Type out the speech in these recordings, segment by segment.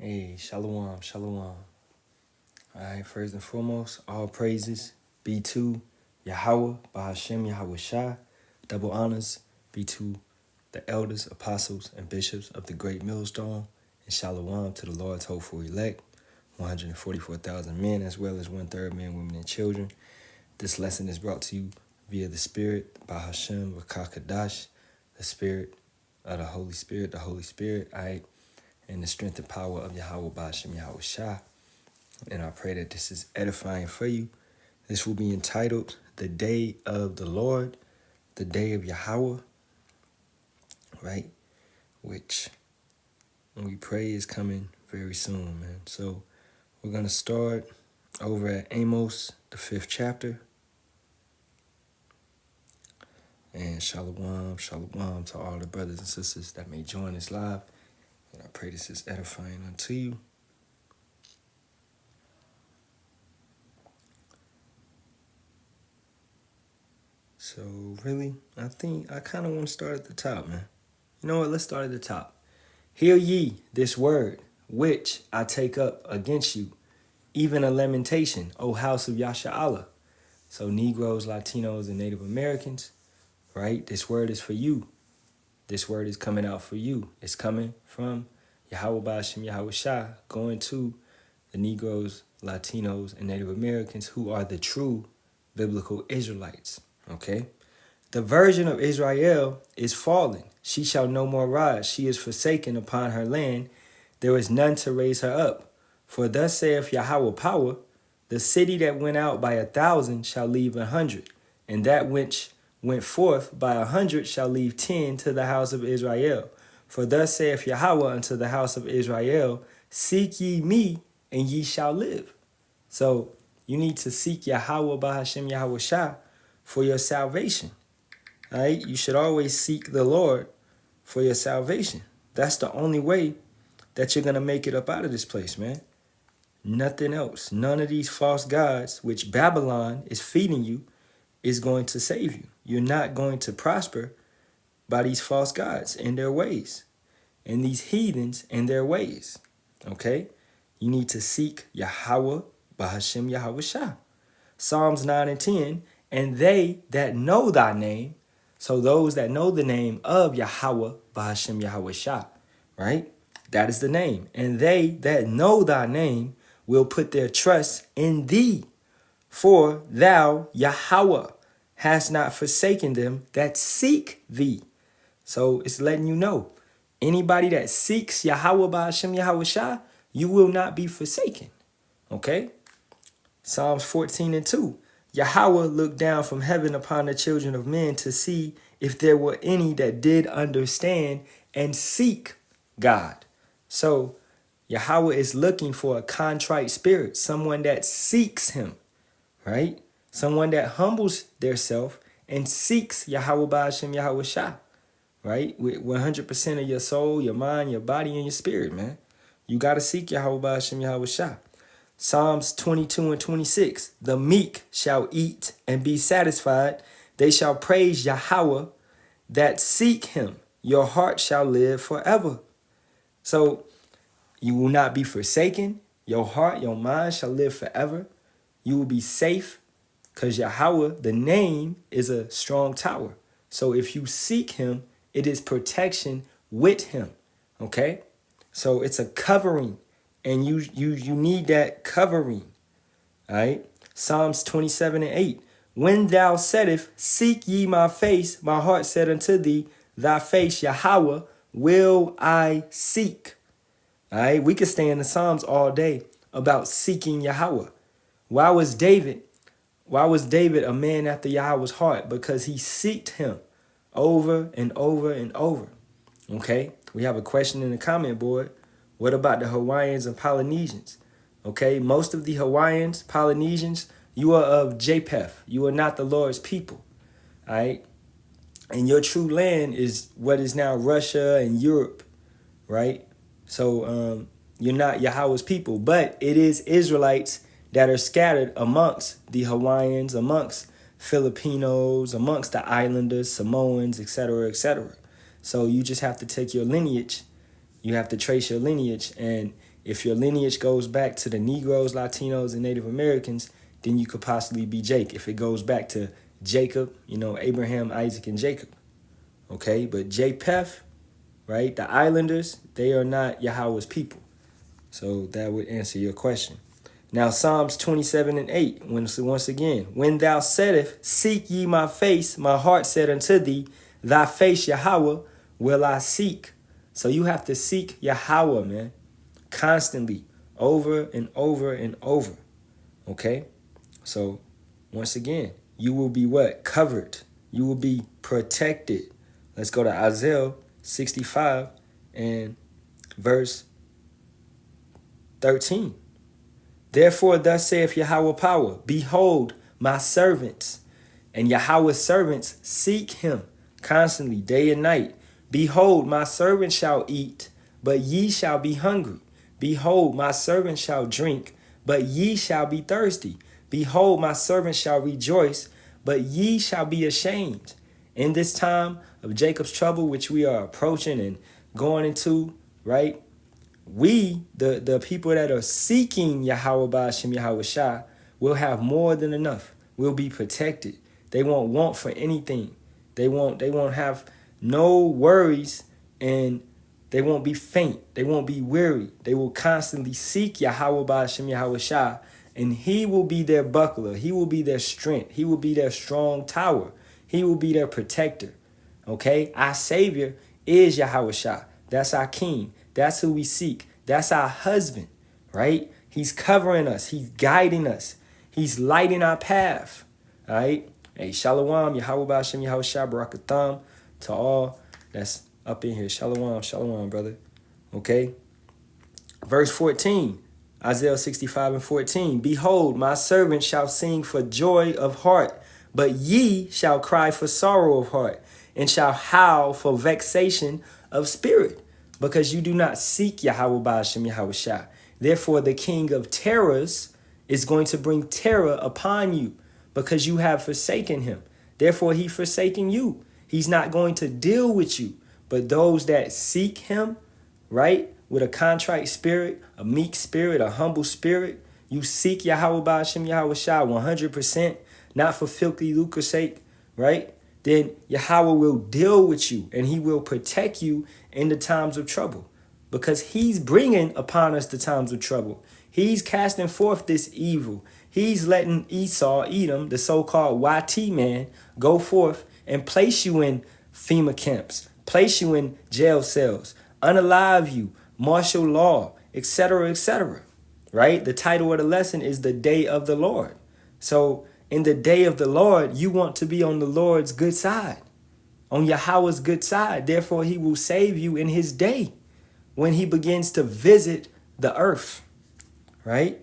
Hey, Shalawam, Shalawam. All right, first and foremost, all praises be to Yahawah, Bahashem, Yahawashi. Double honors be to the elders, apostles, and bishops of the great millstone. And Shalawam to the Lord's hopeful elect, 144,000 men, as well as 1/3 men, women, and children. This lesson is brought to you via the Spirit, Bahashem, Vakakadash, the Spirit of the Holy Spirit, all right, and the strength and power of Yahawah, Bahashem, Yahawashi. And I pray that this is edifying for you. This will be entitled The Day of the Lord, the Day of Yahawah, right? Which we pray is coming very soon, man. So we're going to start over at Amos, the 5th chapter. And Shalawam, Shalawam to all the brothers and sisters that may join us live. And I pray this is edifying unto you. So really, I think I kind of want to start at the top, man. You know what? Let's start at the top. Hear ye this word, which I take up against you, even a lamentation, O house of Yasharahla. So Negroes, Latinos, and Native Americans, right? This word is for you. This word is coming out for you. It's coming from Yahawah, Bahashem, Yahawashi, going to the Negroes, Latinos, and Native Americans who are the true biblical Israelites. Okay, the virgin of Israel is fallen. She shall no more rise. She is forsaken upon her land. There is none to raise her up. For thus saith Yahawah power, the city that went out by 1,000 shall leave 100, and that which went forth by 100 shall leave 10 to the house of Israel. For thus saith Yahawah unto the house of Israel, seek ye me, and ye shall live. So you need to seek Yahawah, Bahashem, Yahawashi, for your salvation. All right? You should always seek the Lord for your salvation. That's the only way that you're going to make it up out of this place, man. Nothing else. None of these false gods, which Babylon is feeding you, is going to save you. You're not going to prosper by these false gods and their ways, and these heathens and their ways. Okay? You need to seek Yahawah, Bahashem, Yahawashi. Psalms 9 and 10, and they that know thy name, so those that know the name of Yahawah, Bahashem, Yahawashi, right? That is the name. And they that know thy name will put their trust in thee. For thou, Yahawah, hast not forsaken them that seek thee. So it's letting you know, anybody that seeks Yahawah, Bahashem, Yahawashi, you will not be forsaken. Okay? Psalms 14 and 2. Yahawah looked down from heaven upon the children of men to see if there were any that did understand and seek God. So Yahawah is looking for a contrite spirit, someone that seeks him, right? Someone that humbles theirself and seeks Yahawah, Bahashem, Yahawashi, right? With 100% of your soul, your mind, your body, and your spirit, man. You got to seek Yahawah, Bahashem, Yahawashi. Psalms 22 and 26. The meek shall eat and be satisfied. They shall praise Yahawah that seek him. Your heart shall live forever. So you will not be forsaken. Your heart, your mind shall live forever. You will be safe because Yahawah, the name, is a strong tower. So if you seek him, it is protection with him. Okay? So it's a covering. And you need that covering. All right? Psalms 27 and 8. When thou saidest, seek ye my face, my heart said unto thee, thy face, Yahawah, will I seek. All right? We could stay in the Psalms all day about seeking Yahawah. Why was David a man after Yahweh's heart? Because he seeked him over and over and over. Okay? We have a question in the comment board. What about the Hawaiians and Polynesians? Okay, most of the Hawaiians, Polynesians, you are of Japheth. You are not the Lord's people. All right? And your true land is what is now Russia and Europe, right? So you're not Yahweh's people, but it is Israelites that are scattered amongst the Hawaiians, amongst Filipinos, amongst the islanders, Samoans, etc., etc. So you just have to take your lineage. You have to trace your lineage and If your lineage goes back to the Negroes, Latinos, and Native Americans, then you could possibly be Jake. If it goes back to Jacob, Abraham, Isaac, and Jacob. Okay, but Japheth, right, the islanders, they are not Yahawah's people. So that would answer your question. Now, Psalms 27:8, once again, when thou saidest, seek ye my face, my heart said unto thee, thy face, Yahawah, will I seek. So you have to seek Yahawah, man, constantly, over and over and over. Okay? So, once again, you will be what? Covered. You will be protected. Let's go to Isaiah 65 and verse 13. Therefore, thus saith Yahawah power, behold, my servants, and Yahawah's servants seek him constantly, day and night. Behold, my servant shall eat, but ye shall be hungry. Behold, my servant shall drink, but ye shall be thirsty. Behold, my servant shall rejoice, but ye shall be ashamed. In this time of Jacob's trouble, which we are approaching and going into, right? We, the people that are seeking Yahawah Ba'ashem Yahawashi, will have more than enough. We'll be protected. They won't want for anything. They won't have no worries, and they won't be faint. They won't be weary. They will constantly seek Yahawah Ba'ashem Yahawashi, and he will be their buckler. He will be their strength. He will be their strong tower. He will be their protector. Okay? Our Savior is Yahawashi. That's our King. That's who we seek. That's our husband, right? He's covering us. He's guiding us. He's lighting our path, all right? Hey, Shalawam, Yahawah Ba'ashem Yahawashi, Barak, Ahtham, to all that's up in here. Shalawam, Shalawam, brother. Okay? Verse 14, Isaiah 65 and 14. Behold, my servant shall sing for joy of heart, but ye shall cry for sorrow of heart, and shall howl for vexation of spirit, because you do not seek Yahawah Ba'ashem Yahawashi. Therefore, the king of terrors is going to bring terror upon you, because you have forsaken him. Therefore, he forsaken you. He's not going to deal with you. But those that seek him, right, with a contrite spirit, a meek spirit, a humble spirit, you seek Yahawah Ba'ashem Yahawashi 100%, not for filthy lucre's sake, right? Then Yahawah will deal with you, and he will protect you in the times of trouble, because he's bringing upon us the times of trouble. He's casting forth this evil. He's letting Esau, Edom, the so-called YT man, go forth and place you in FEMA camps, place you in jail cells, unalive you, martial law, etc., right? The title of the lesson is the day of the Lord. So in the day of the Lord, you want to be on the Lord's good side, on Yahawah's good side. Therefore, he will save you in his day when he begins to visit the earth, right?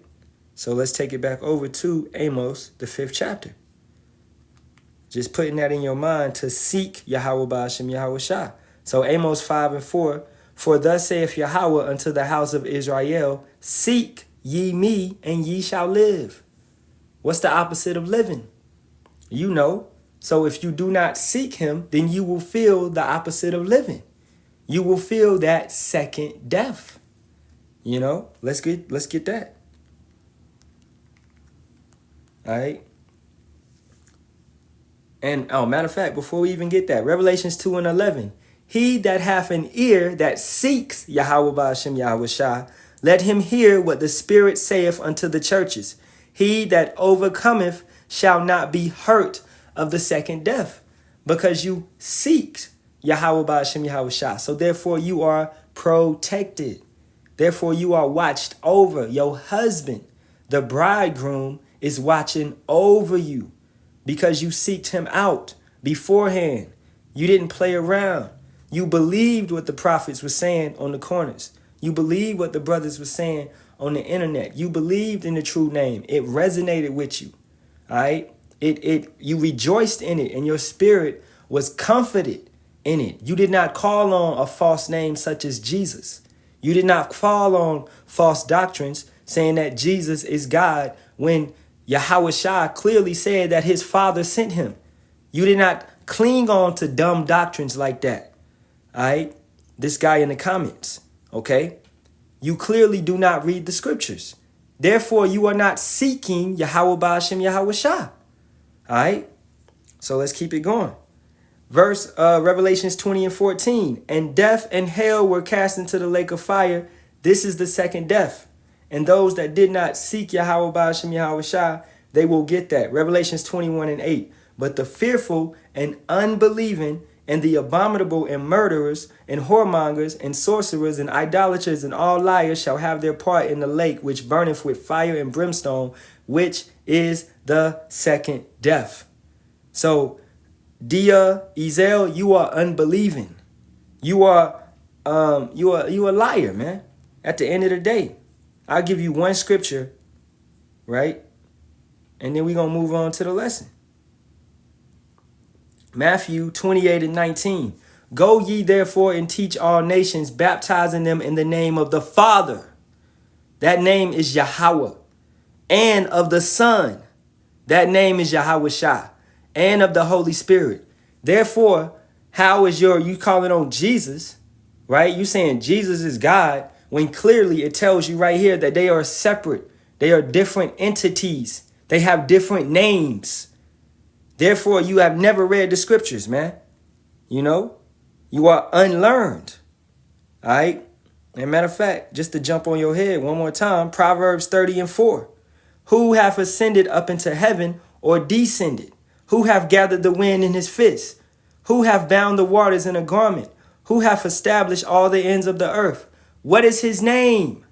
So let's take it back over to Amos, the 5th chapter. Just putting that in your mind to seek Yahawah Ba'ashem Yahawashi. So Amos 5 and 4, for thus saith Yahawah unto the house of Israel, seek ye me, and ye shall live. What's the opposite of living? You know. So if you do not seek him, then you will feel the opposite of living. You will feel that second death. Let's get that. All right. And matter of fact, before we even get that, Revelations 2 and 11. He that hath an ear that seeks Yahawah Ba'ashem Yahawashi, let him hear what the Spirit saith unto the churches. He that overcometh shall not be hurt of the second death, because you seek Yahawah Ba'ashem Yahawashi. So therefore you are protected. Therefore you are watched over. Your husband, the bridegroom, is watching over you, because you seeked him out beforehand. You didn't play around. You believed what the prophets were saying on the corners. You believed what the brothers were saying on the internet. You believed in the true name. It resonated with you. All right? You rejoiced in it, and your spirit was comforted in it. You did not call on a false name such as Jesus. You did not fall on false doctrines saying that Jesus is God when Yahawashi clearly said that his Father sent him. You did not cling on to dumb doctrines like that. All right? This guy in the comments, okay? you clearly do not read the scriptures. Therefore, you are not seeking Yahawah Ba'ashem Yahawashi. All right? So let's keep it going. Verse Revelations 20:14. And death and hell were cast into the lake of fire. This is the second death. And those that did not seek Yahawah Ba'ashem Yahawashi, they will get that. Revelations 21:8. But the fearful and unbelieving and the abominable and murderers and whoremongers and sorcerers and idolaters and all liars shall have their part in the lake which burneth with fire and brimstone, which is the second death. So, Dia Ezel, you are unbelieving. You are you a liar, man. At the end of the day, I'll give you one scripture, right? And then we're gonna move on to the lesson. Matthew 28:19. Go ye therefore and teach all nations, baptizing them in the name of the Father. That name is Yahawah. And of the Son. That name is Yahawashi. And of the Holy Spirit. Therefore, how is you calling on Jesus, right? You saying Jesus is God, when clearly it tells you right here that they are separate. They are different entities. They have different names. Therefore, you have never read the scriptures, man. You know, you are unlearned. All right. And matter of fact, just to jump on your head one more time, Proverbs 30:4. Who hath ascended up into heaven or descended? Who hath gathered the wind in his fist? Who hath bound the waters in a garment? Who hath established all the ends of the earth? What is his name?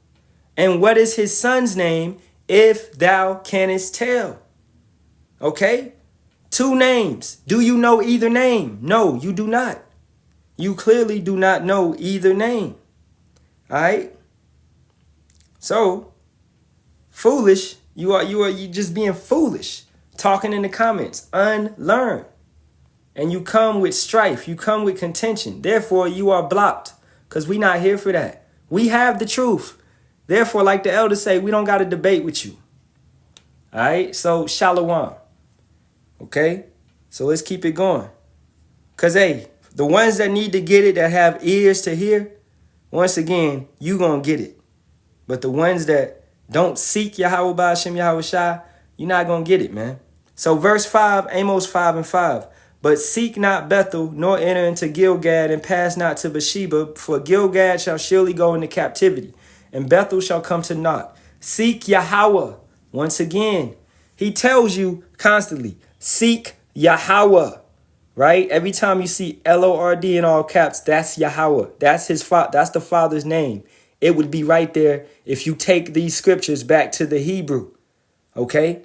And what is his son's name, if thou canst tell? Okay? Two names. Do you know either name? No, you do not. You clearly do not know either name. All right? So, foolish. You just being foolish. Talking in the comments. Unlearn. And you come with strife. You come with contention. Therefore, you are blocked. Because we not here for that. We have the truth. Therefore, like the elders say, we don't got to debate with you. All right? So, Shalawam. Okay? So let's keep it going. Because, hey, the ones that need to get it, that have ears to hear, once again, you going to get it. But the ones that don't seek Yahawah Ba'ashem Yahawashi, you're not going to get it, man. So verse 5, Amos 5:5. But seek not Bethel, nor enter into Gilgad, and pass not to Beersheba, for Gilgad shall surely go into captivity, and Bethel shall come to naught. Seek Yahawah. Once again, he tells you constantly, seek Yahawah, right? Every time you see L-O-R-D in all caps, that's Yahawah. That's that's the Father's name. It would be right there if you take these scriptures back to the Hebrew, okay?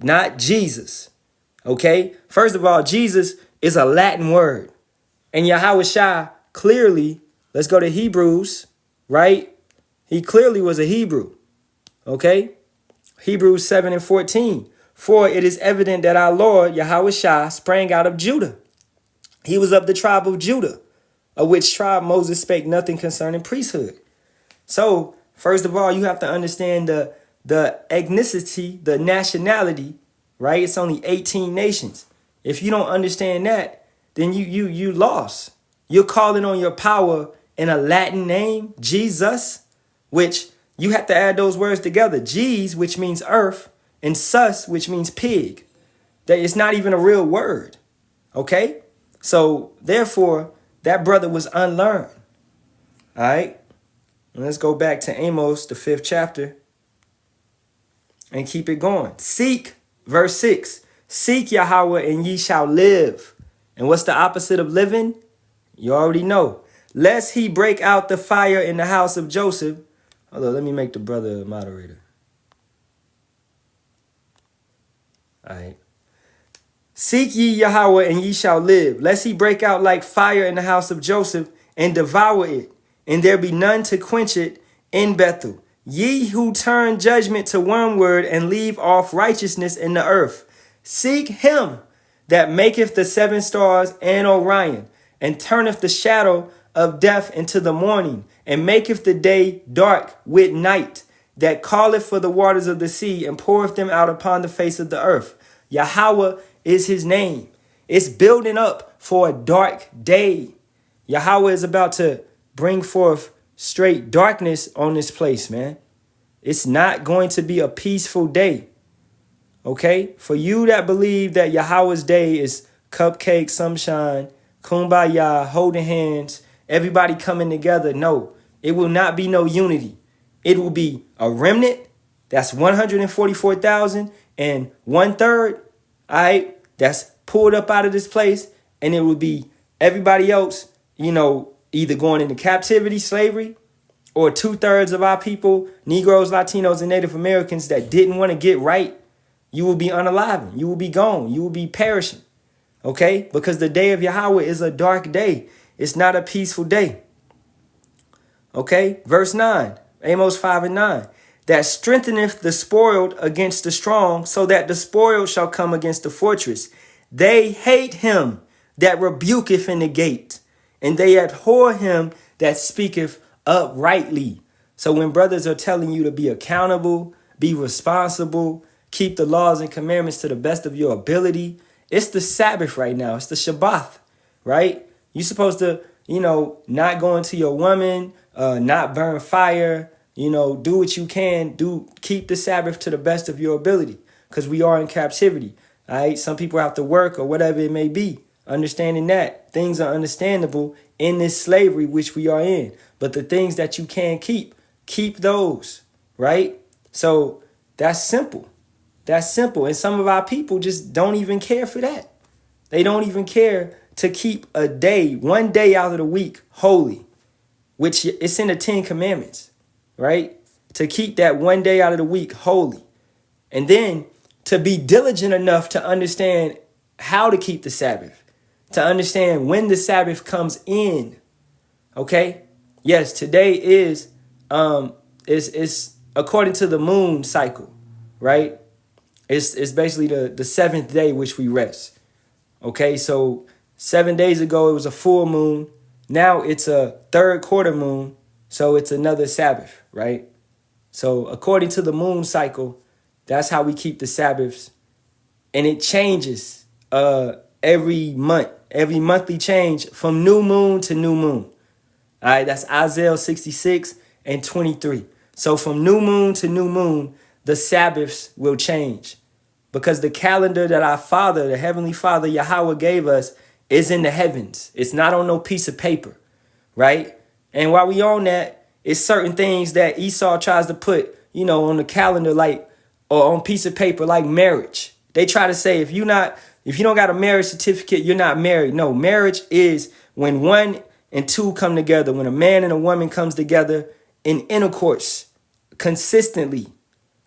Not Jesus, okay? First of all, Jesus is a Latin word. And Yahawashi, clearly, let's go to Hebrews, right? He clearly was a Hebrew, okay? Hebrews 7:14. For it is evident that our Lord, Yahawashi, sprang out of Judah. He was of the tribe of Judah, of which tribe Moses spake nothing concerning priesthood. So, first of all, you have to understand the ethnicity, the nationality, right? It's only 18 nations. If you don't understand that, then you lost. You're calling on your power in a Latin name, Jesus, which you have to add those words together. Jes, which means earth, and sus, which means pig. That it's not even a real word. Okay? So, therefore, that brother was unlearned. All right? And let's go back to Amos, the 5th chapter, and keep it going. Seek, verse 6. Seek Yahawah and ye shall live. And what's the opposite of living? You already know. Lest he break out the fire in the house of Joseph. Hold on, let me make the brother a moderator. All right. Seek ye Yahawah and ye shall live. Lest he break out like fire in the house of Joseph and devour it, and there be none to quench it in Bethel. Ye who turn judgment to wormwood and leave off righteousness in the earth. Seek him that maketh the 7 stars and Orion, and turneth the shadow of death into the morning, and maketh the day dark with night, that calleth for the waters of the sea, and poureth them out upon the face of the earth. Yahawah is his name. It's building up for a dark day. Yahawah is about to bring forth straight darkness on this place, man. It's not going to be a peaceful day. Okay? For you that believe that Yahawah's day is cupcake, sunshine, kumbaya, holding hands, everybody coming together, no, it will not be no unity. It will be a remnant. That's 144,000 and 1/3. All right, that's pulled up out of this place, and it will be everybody else, either going into captivity, slavery, or 2/3 of our people, Negroes, Latinos, and Native Americans that didn't want to get right. You will be unalive. You will be gone. You will be perishing. Okay? Because the day of Yahawah is a dark day. It's not a peaceful day. Okay? Verse 9. Amos 5 and 9. That strengtheneth the spoiled against the strong, so that the spoiled shall come against the fortress. They hate him that rebuketh in the gate, and they abhor him that speaketh uprightly. So when brothers are telling you to be accountable, be responsible, keep the laws and commandments to the best of your ability, it's the Sabbath right now. It's the Shabbat, right? You're supposed to, not go into your woman, not burn fire, do what you can, keep the Sabbath to the best of your ability, because we are in captivity. All right. Some people have to work or whatever it may be. Understanding that things are understandable in this slavery which we are in. But the things that you can keep those, right? So that's simple. That's simple. And some of our people just don't even care for that. They don't even care to keep a day, one day out of the week, holy, which it's in the 10 Commandments, right? To keep that one day out of the week holy. And then to be diligent enough to understand how to keep the Sabbath, to understand when the Sabbath comes in. Okay? Yes, today is according to the moon cycle, right? It's basically the seventh day which we rest. Okay, so 7 days ago it was a full moon. Now it's a third quarter moon, so it's another Sabbath, right? So according to the moon cycle, that's how we keep the Sabbaths. And it changes every month, every monthly change from new moon to new moon. All right, that's Isaiah 66 and 23. So from new moon to new moon, the Sabbaths will change, because the calendar that our Father, the Heavenly Father, Yahawah, gave us is in the heavens. It's not on no piece of paper, right? And while we on that, it's certain things that Esau tries to put, on the calendar, like, or on piece of paper, like marriage. They try to say, if you don't got a marriage certificate, you're not married. No, marriage is when 1 and 2 come together, when a man and a woman comes together in intercourse consistently.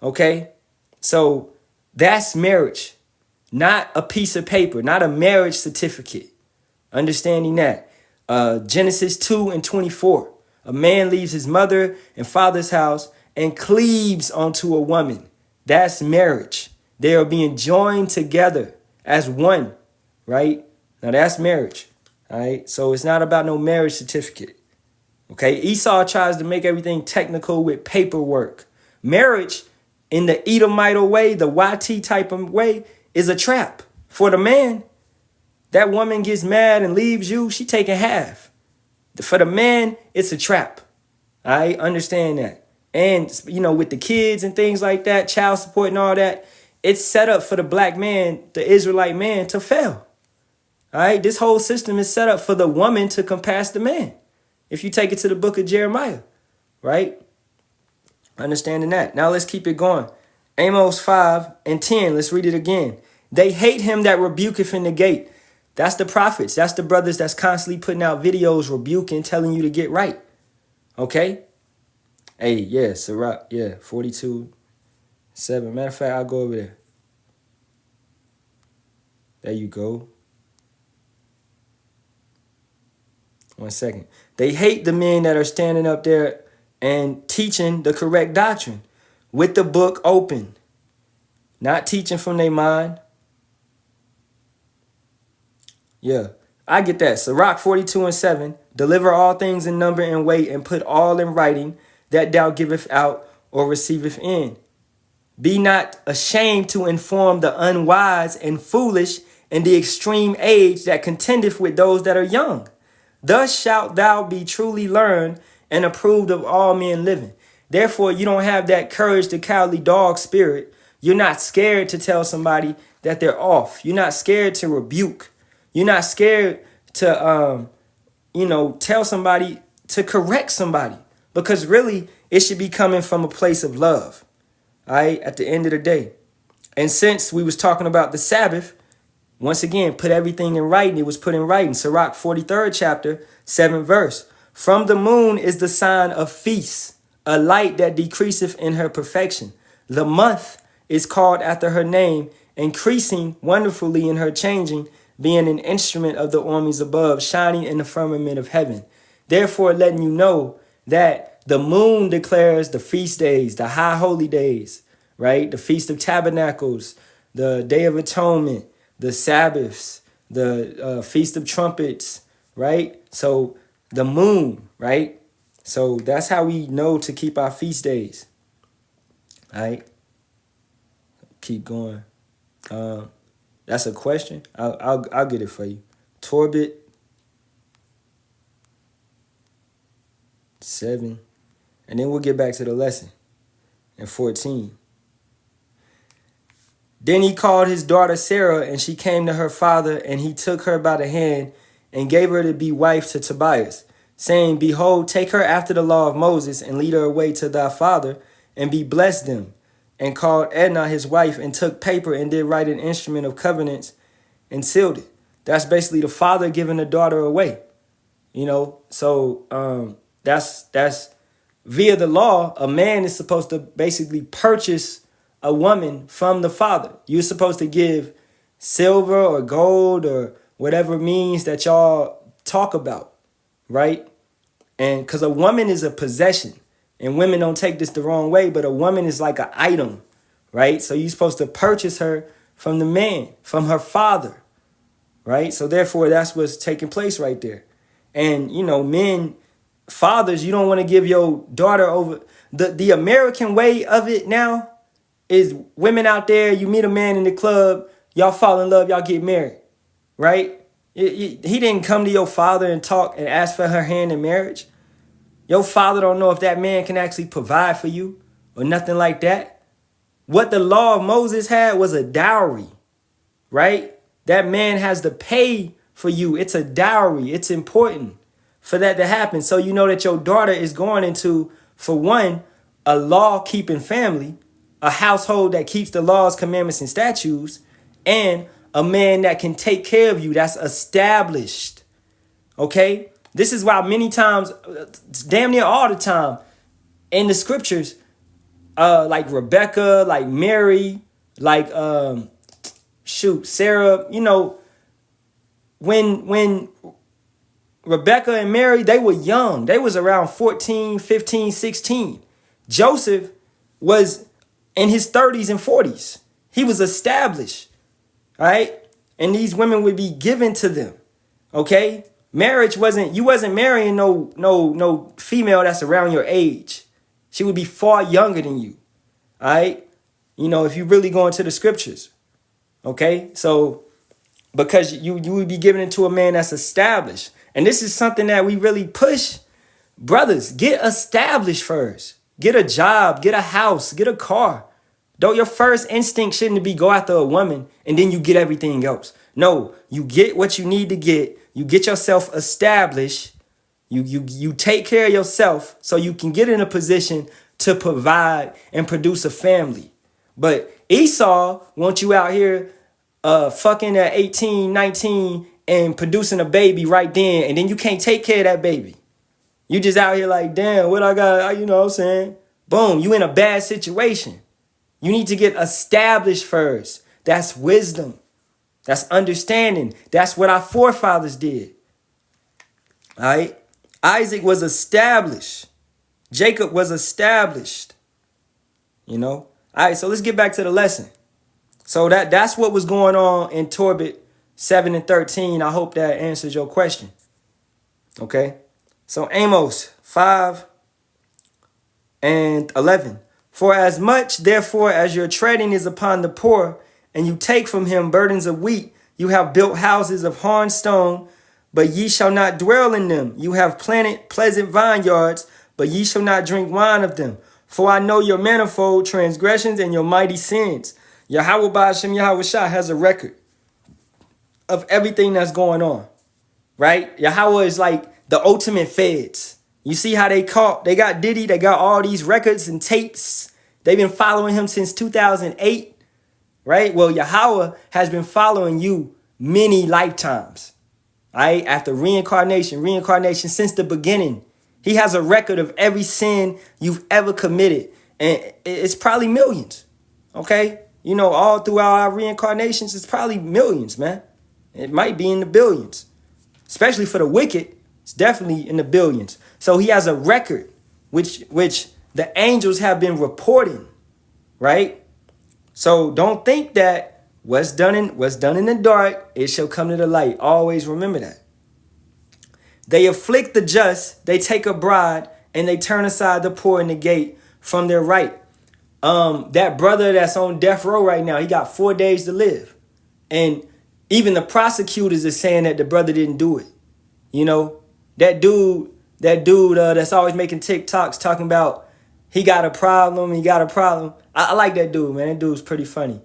Okay? So that's marriage, not a piece of paper, not a marriage certificate. Understanding that. Genesis 2 and 24. A man leaves his mother and father's house and cleaves onto a woman. That's marriage. They are being joined together as one, right? Now that's marriage, all right? So it's not about no marriage certificate, okay? Esau tries to make everything technical with paperwork. Marriage, in the Edomite way, the YT type of way, is a trap. For the man, that woman gets mad and leaves you, she taking half. For the man, it's a trap. I understand that. And, with the kids and things like that, child support and all that, it's set up for the black man, the Israelite man, to fail. All right? This whole system is set up for the woman to compass the man. If you take it to the book of Jeremiah, right? Understanding that. Now let's keep it going. Amos 5 and 10. Let's read it again. They hate him that rebuketh in the gate. That's the prophets. That's the brothers that's constantly putting out videos rebuking, telling you to get right. Okay? Hey, yeah, Sirach, 42, 7. Matter of fact, I'll go over there. There you go. 1 second. They hate the men that are standing up there and teaching the correct doctrine with the book open, not teaching from their mind. Yeah, I get that. Sirach 42 and 7. Deliver all things in number and weight, and put all in writing, that thou giveth out or receiveth in. Be not ashamed to inform the unwise and foolish in the extreme age that contendeth with those that are young. Thus shalt thou be truly learned and approved of all men living. Therefore, you don't have that courage, the cowardly dog spirit. You're not scared to tell somebody that they're off. You're not scared to rebuke. You're not scared to, tell somebody, to correct somebody. Because really, it should be coming from a place of love. All right, at the end of the day. And since we was talking about the Sabbath, once again, put everything in writing. It was put in writing. Sirach 43rd chapter, 7th verse. From the moon is the sign of feast, a light that decreaseth in her perfection. The month is called after her name, increasing wonderfully in her changing, being an instrument of the armies above, shining in the firmament of heaven. Therefore, letting you know that the moon declares the feast days, the high holy days, right? The Feast of Tabernacles, the Day of Atonement, the Sabbaths, the Feast of Trumpets, right? So the moon, right? So that's how we know to keep our feast days. All right. Keep going. That's a question. I'll get it for you. Torbit 7. And then we'll get back to the lesson in 14. Then he called his daughter Sarah, and she came to her father, and he took her by the hand and gave her to be wife to Tobias, saying, Behold, take her after the law of Moses, and lead her away to thy father, and be blessed them. And called Edna his wife, and took paper and did write an instrument of covenants and sealed it. That's basically the father giving the daughter away. So that's via the law. A man is supposed to basically purchase a woman from the father. You're supposed to give silver or gold or whatever means that y'all talk about, right? And because a woman is a possession, and women don't take this the wrong way, but a woman is like an item, right? So you're supposed to purchase her from the man, from her father, right? So therefore, that's what's taking place right there. And, men, fathers, you don't want to give your daughter over. The American way of it now is women out there, you meet a man in the club, y'all fall in love, y'all get married, right? He didn't come to your father and talk and ask for her hand in marriage. Your father don't know if that man can actually provide for you or nothing like that. What the law of Moses had was a dowry, right? That man has to pay for you. It's a dowry. It's important for that to happen. So you know that your daughter is going into, for one, a law-keeping family, a household that keeps the laws, commandments, and statutes, and a man that can take care of you, that's established. Okay? This is why many times, damn near all the time, in the scriptures, like Rebecca, like Mary, like Sarah, when Rebecca and Mary, they were young. They was around 14, 15, 16. Joseph was in his 30s and 40s. He was established, right? And these women would be given to them, okay? Marriage you wasn't marrying no female that's around your age. She would be far younger than you, all right? If you really go into the scriptures, okay? So, because you would be giving it to a man that's established. And this is something that we really push. Brothers, get established first. Get a job, get a house, get a car. Though your first instinct shouldn't be go after a woman and then you get everything else. No, you get what you need to get. You get yourself established. You take care of yourself so you can get in a position to provide and produce a family. But Esau wants you out here fucking at 18, 19 and producing a baby right then. And then you can't take care of that baby. You just out here like, damn, what I got, you know what I'm saying? Boom, you in a bad situation. You need to get established first. That's wisdom. That's understanding. That's what our forefathers did. All right? Isaac was established. Jacob was established. All right, so let's get back to the lesson. So that's what was going on in Torbit 7 and 13. I hope that answers your question. Okay? So Amos 5 and 11. For as much, therefore, as your treading is upon the poor, and you take from him burdens of wheat, you have built houses of hewn stone, but ye shall not dwell in them. You have planted pleasant vineyards, but ye shall not drink wine of them. For I know your manifold transgressions and your mighty sins. Yahawah Ba'ashem Yahawashi has a record of everything that's going on, right? Yahawah is like the ultimate feds. You see how they got Diddy, they got all these records and tapes. They've been following him since 2008, right? Well, Yahawah has been following you many lifetimes, right? After reincarnation since the beginning. He has a record of every sin you've ever committed. And it's probably millions, okay? You know, all throughout our reincarnations, it's probably millions, man. It might be in the billions. Especially for the wicked, it's definitely in the billions. So he has a record, which the angels have been reporting, right? So don't think that what's done in the dark, it shall come to the light. Always remember that. They afflict the just, they take a bribe, and they turn aside the poor and negate from their right. That brother that's on death row right now, he got 4 days to live. And even the prosecutors are saying that the brother didn't do it. You know, that dude that's always making TikToks talking about he got a problem. I like that dude, man. That dude's pretty funny.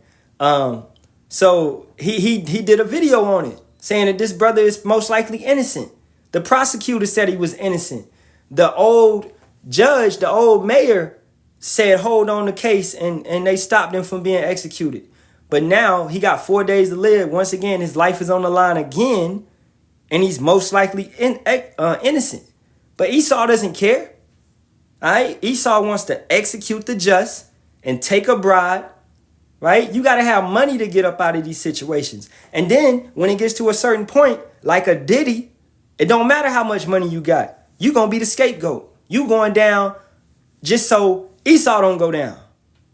So he did a video on it saying that this brother is most likely innocent. The prosecutor said he was innocent. The old judge, the old mayor said hold on the case and they stopped him from being executed. But now he got 4 days to live. Once again, his life is on the line again, and he's most likely innocent. But Esau doesn't care. All right? Esau wants to execute the just and take a bribe, right? You got to have money to get up out of these situations. And then when it gets to a certain point, like a Diddy, it don't matter how much money you got. You're going to be the scapegoat. You going down just so Esau don't go down.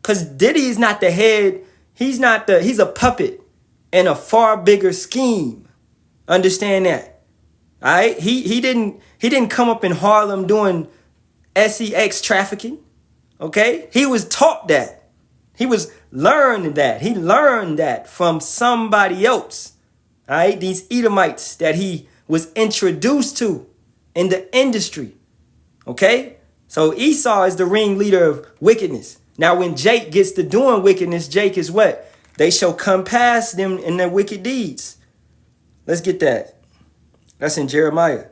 Because Diddy is not the head. He's a puppet in a far bigger scheme. Understand that. All right? He didn't come up in Harlem doing sex trafficking. Okay? He was taught that. He learned that from somebody else. All right? These Edomites that he was introduced to in the industry. Okay? So Esau is the ringleader of wickedness. Now, when Jake gets to doing wickedness, Jake is what? They shall come past them in their wicked deeds. Let's get that. That's in Jeremiah.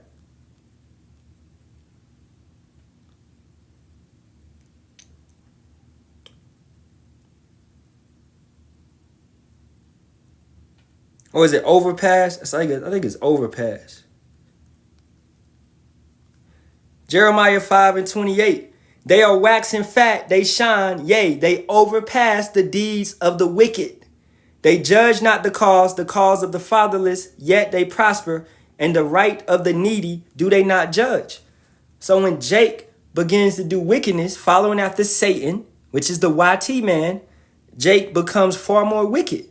Or is it overpass? I think it's overpass. Jeremiah 5:28. They are waxing fat, they shine, yea, they overpass the deeds of the wicked. They judge not the cause of the fatherless, yet they prosper, and the right of the needy do they not judge. So when Jake begins to do wickedness, following after Satan, which is the YT man, Jake becomes far more wicked.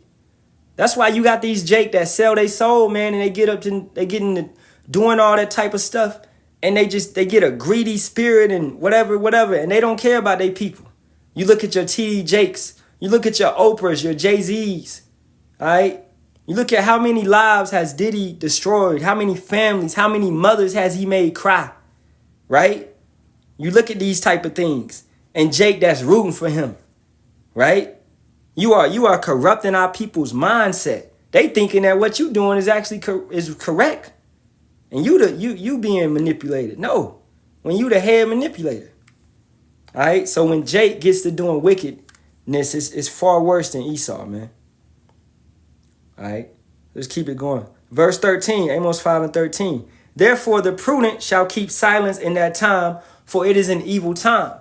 That's why you got these Jake that sell their soul, man, and they get into doing all that type of stuff. And they get a greedy spirit and whatever, and they don't care about their people. You look at your T.D. Jakes, you look at your Oprahs, your Jay-Z's, all right? You look at how many lives has Diddy destroyed, how many families, how many mothers has he made cry, right? You look at these type of things, and Jake that's rooting for him, right? You are corrupting our people's mindset. They thinking that what you doing is actually is correct. And you being manipulated. No, when you the head manipulator. All right. So when Jake gets to doing wickedness, it's far worse than Esau, man. All right. Let's keep it going. Verse 13, Amos 5:13. Therefore the prudent shall keep silence in that time, for it is an evil time.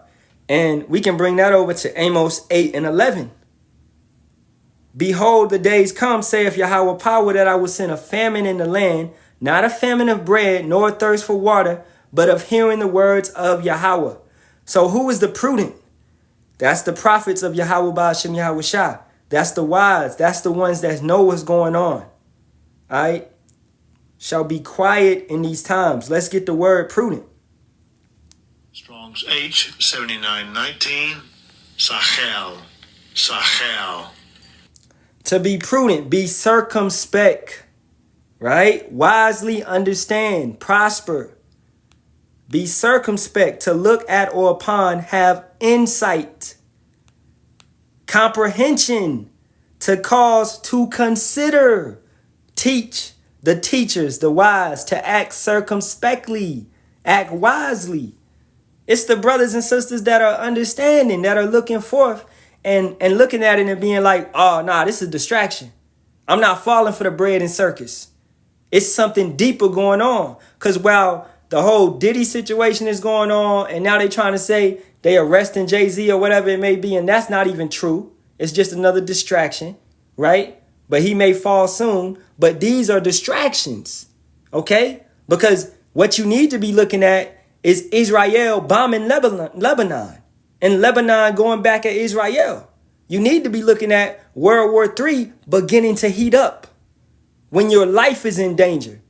And we can bring that over to Amos 8:11. Behold, the days come, saith Yahawah power, that I will send a famine in the land, not a famine of bread, nor a thirst for water, but of hearing the words of Yahawah. So who is the prudent? That's the prophets of Yahawah Ba'ashem Yahawashi. That's the wise. That's the ones that know what's going on. All right? Shall be quiet in these times. Let's get the word prudent. Strong's H, 7919, Sachel. To be prudent, be circumspect. Right? Wisely understand, prosper. Be circumspect, to look at or upon, have insight, comprehension, to cause, to consider, teach, the teachers, the wise, to act circumspectly, act wisely. It's the brothers and sisters that are understanding, that are looking forth and looking at it and being like, oh, nah, this is a distraction. I'm not falling for the bread and circus. It's something deeper going on. Because while the whole Diddy situation is going on, and now they're trying to say they arresting Jay-Z or whatever it may be, and that's not even true. It's just another distraction, right? But he may fall soon. But these are distractions, okay? Because what you need to be looking at is Israel bombing Lebanon, and Lebanon going back at Israel. You need to be looking at World War III beginning to heat up when your life is in danger.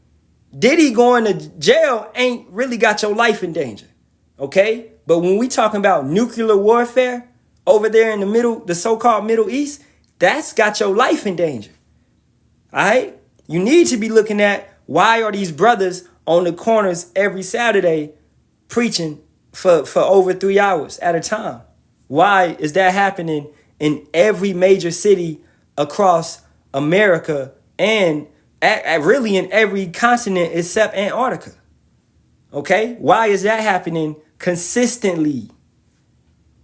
Diddy going to jail ain't really got your life in danger, okay? But when we talking about nuclear warfare over there in the middle, the so-called Middle East, that's got your life in danger, all right? You need to be looking at why are these brothers on the corners every Saturday preaching for over 3 hours at a time? Why is that happening in every major city across America and really in every continent except Antarctica? Okay? Why is that happening consistently?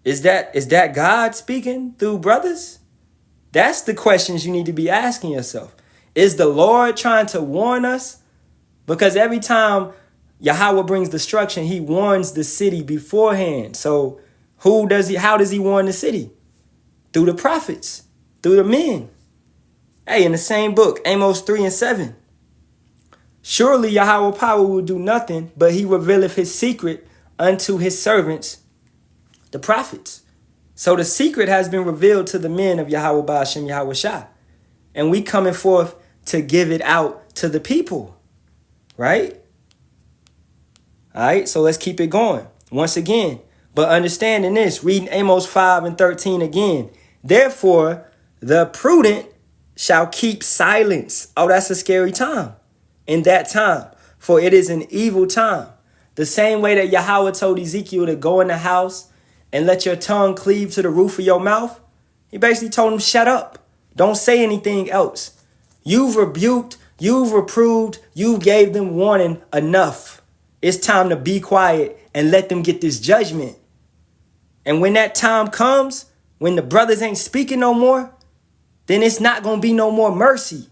Is that God speaking through brothers? That's the questions you need to be asking yourself. Is the Lord trying to warn us? Because every time Yahawah brings destruction, he warns the city beforehand. So how does he warn the city? Through the prophets, through the men. Hey, in the same book, Amos 3:7. Surely Yahawah power will do nothing, but he revealeth his secret unto his servants, the prophets. So the secret has been revealed to the men of Yahawah Ba'ashem Yahawashi. And we coming forth to give it out to the people. Right? All right, so let's keep it going. Once again, but understanding this, reading Amos 5:13 again. Therefore, the prudent shall keep silence. Oh, that's a scary time. In that time, for it is an evil time. The same way that Yahawah told Ezekiel to go in the house and let your tongue cleave to the roof of your mouth, he basically told him, shut up. Don't say anything else. You've rebuked, you've reproved, you gave them warning enough. It's time to be quiet and let them get this judgment. And when that time comes, when the brothers ain't speaking no more, then it's not going to be no more mercy.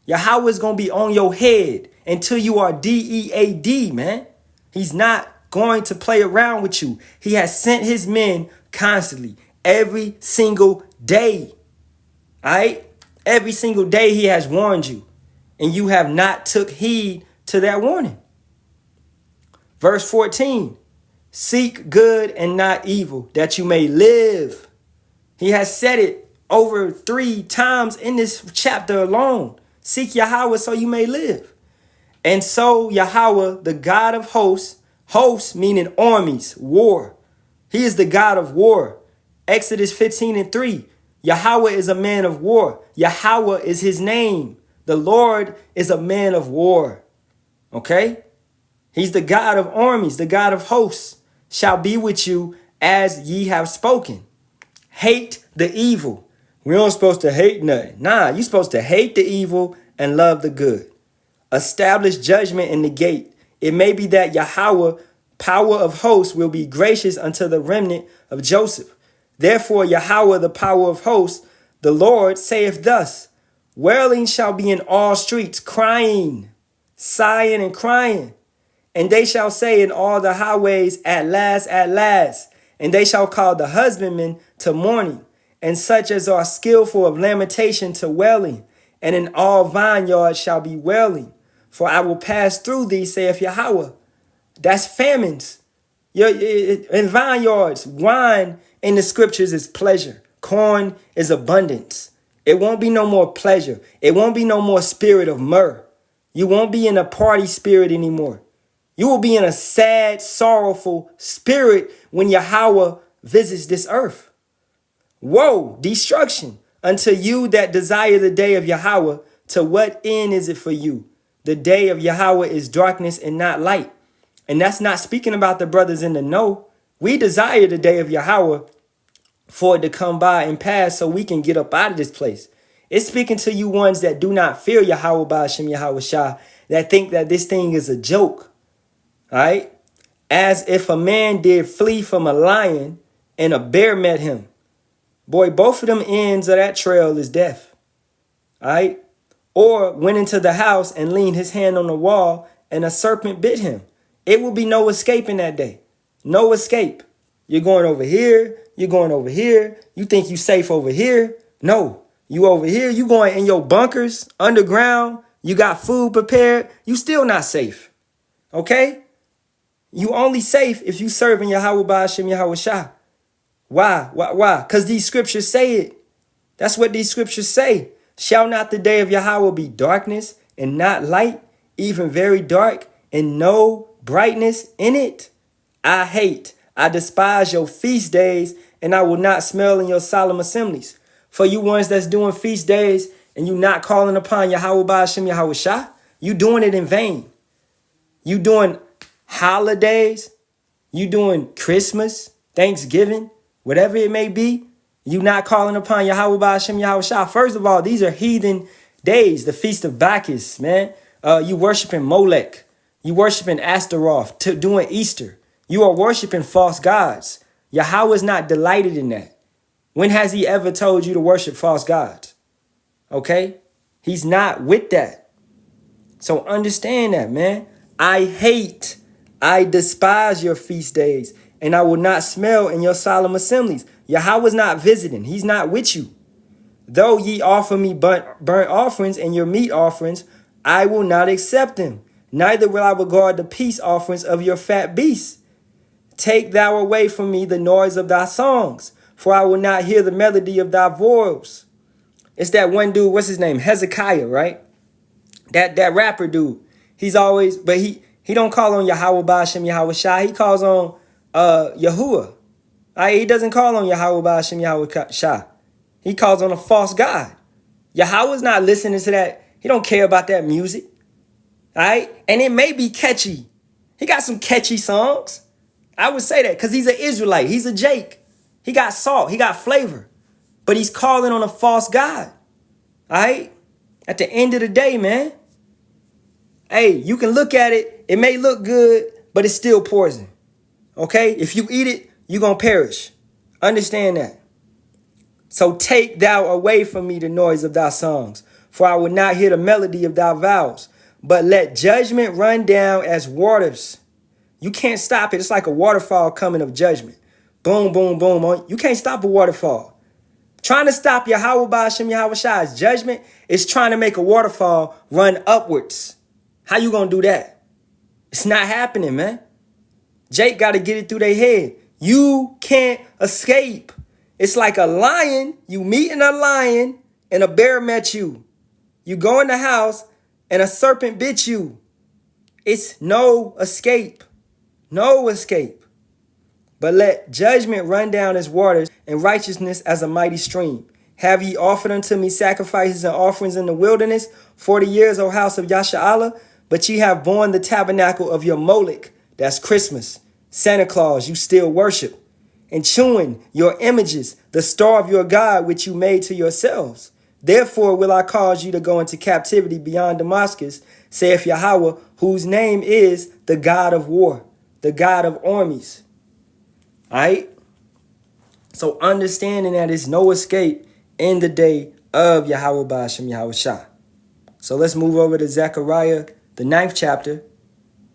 Yahawah is going to be on your head until you are dead, man. He's not going to play around with you. He has sent his men constantly, every single day. All right? Every single day he has warned you, and you have not took heed to that warning. Verse 14, seek good and not evil, that you may live. He has said it over 3 times in this chapter alone. Seek Yahawah so you may live. And so Yahawah, the God of hosts, hosts meaning armies, war. He is the God of war. Exodus 15:3. Yahawah is a man of war. Yahawah is his name. The Lord is a man of war. Okay? He's the God of armies, the God of hosts, shall be with you as ye have spoken. Hate the evil. We don't supposed to hate nothing. Nah, you're supposed to hate the evil and love the good. Establish judgment in the gate. It may be that Yahawah, power of hosts, will be gracious unto the remnant of Joseph. Therefore, Yahawah, the power of hosts, the Lord saith thus, wailing shall be in all streets, crying, sighing and crying. And they shall say in all the highways, at last, at last. And they shall call the husbandmen to mourning, and such as are skillful of lamentation to wailing. And in all vineyards shall be wailing. For I will pass through thee, saith Yahawah. That's famines. In vineyards, wine in the scriptures is pleasure. Corn is abundance. It won't be no more pleasure. It won't be no more spirit of myrrh. You won't be in a party spirit anymore. You will be in a sad, sorrowful spirit when Yahawah visits this earth. Woe, destruction, unto you that desire the day of Yahawah. To what end is it for you? The day of Yahawah is darkness and not light. And that's not speaking about the brothers in the know. We desire the day of Yahawah for it to come by and pass so we can get up out of this place. It's speaking to you ones that do not fear Yahawah Ba'ashem Yahawashi, that think that this thing is a joke. All right? As if a man did flee from a lion and a bear met him. Boy, both of them ends of that trail is death. All right? Or went into the house and leaned his hand on the wall and a serpent bit him. It will be no escape in that day. No escape. You're going over here. You're going over here. You think you safe over here. No. You over here. You going in your bunkers, underground. You got food prepared. You still not safe. Okay? You only safe if you serving Yahawah Ba'ashem Yahawashi. Why? Why? Because these scriptures say it. That's what these scriptures say. Shall not the day of Yahawah be darkness and not light, even very dark, and no brightness in it? I despise your feast days, and I will not smell in your solemn assemblies. For you ones that's doing feast days and you not calling upon Yahawah Ba'ashem Yahawashi, you doing it in vain. You doing holidays, you doing Christmas, Thanksgiving, whatever it may be, you not calling upon Yahawah Ba'ashem Yahawashi. First of all, these are heathen days, the feast of Bacchus, man. You worshiping Molech, you worshiping Astaroth, doing Easter. You are worshiping false gods. Yahawah is not delighted in that. When has he ever told you to worship false gods? Okay? He's not with that. So understand that, man. I despise your feast days, and I will not smell in your solemn assemblies. Yahawah is not visiting. He's not with you. Though ye offer me burnt offerings and your meat offerings, I will not accept them. Neither will I regard the peace offerings of your fat beasts. Take thou away from me the noise of thy songs, for I will not hear the melody of thy voice. It's that one dude, what's his name? Hezekiah, right? That rapper dude. He's always, but he don't call on Yahawah Ba'ashem Yahawashi. He calls on Yahuwah. He doesn't call on Yahawah Ba'ashem Yahawashi. He calls on a false god. Yahawah's not listening to that. He don't care about that music. All right? And it may be catchy. He got some catchy songs. I would say that because he's an Israelite. He's a Jake. He got salt. He got flavor. But he's calling on a false god. All right? At the end of the day, man. Hey, you can look at it. It may look good, but it's still poison. Okay? If you eat it, you're going to perish. Understand that. So take thou away from me the noise of thy songs, for I will not hear the melody of thy vows, but let judgment run down as waters. You can't stop it. It's like a waterfall coming of judgment. Boom, boom, boom. You can't stop a waterfall. Trying to stop Yahawah Ba'ashem Yahawashi's judgment is trying to make a waterfall run upwards. How you going to do that? It's not happening, man. Jake got to get it through their head. You can't escape. It's like a lion. You meeting a lion and a bear met you. You go in the house and a serpent bit you. It's no escape. No escape. But let judgment run down as waters and righteousness as a mighty stream. Have ye offered unto me sacrifices and offerings in the wilderness 40 years, O house of Yasharahla? But ye have borne the tabernacle of your Molech. That's Christmas. Santa Claus, you still worship. And chewing your images, the star of your God, which you made to yourselves. Therefore will I cause you to go into captivity beyond Damascus, saith Yahawah, whose name is the God of war, the God of armies. All right? So understanding that there's no escape in the day of Yahawah Ba'ashem Yahawashi. So let's move over to Zechariah, the 9th chapter.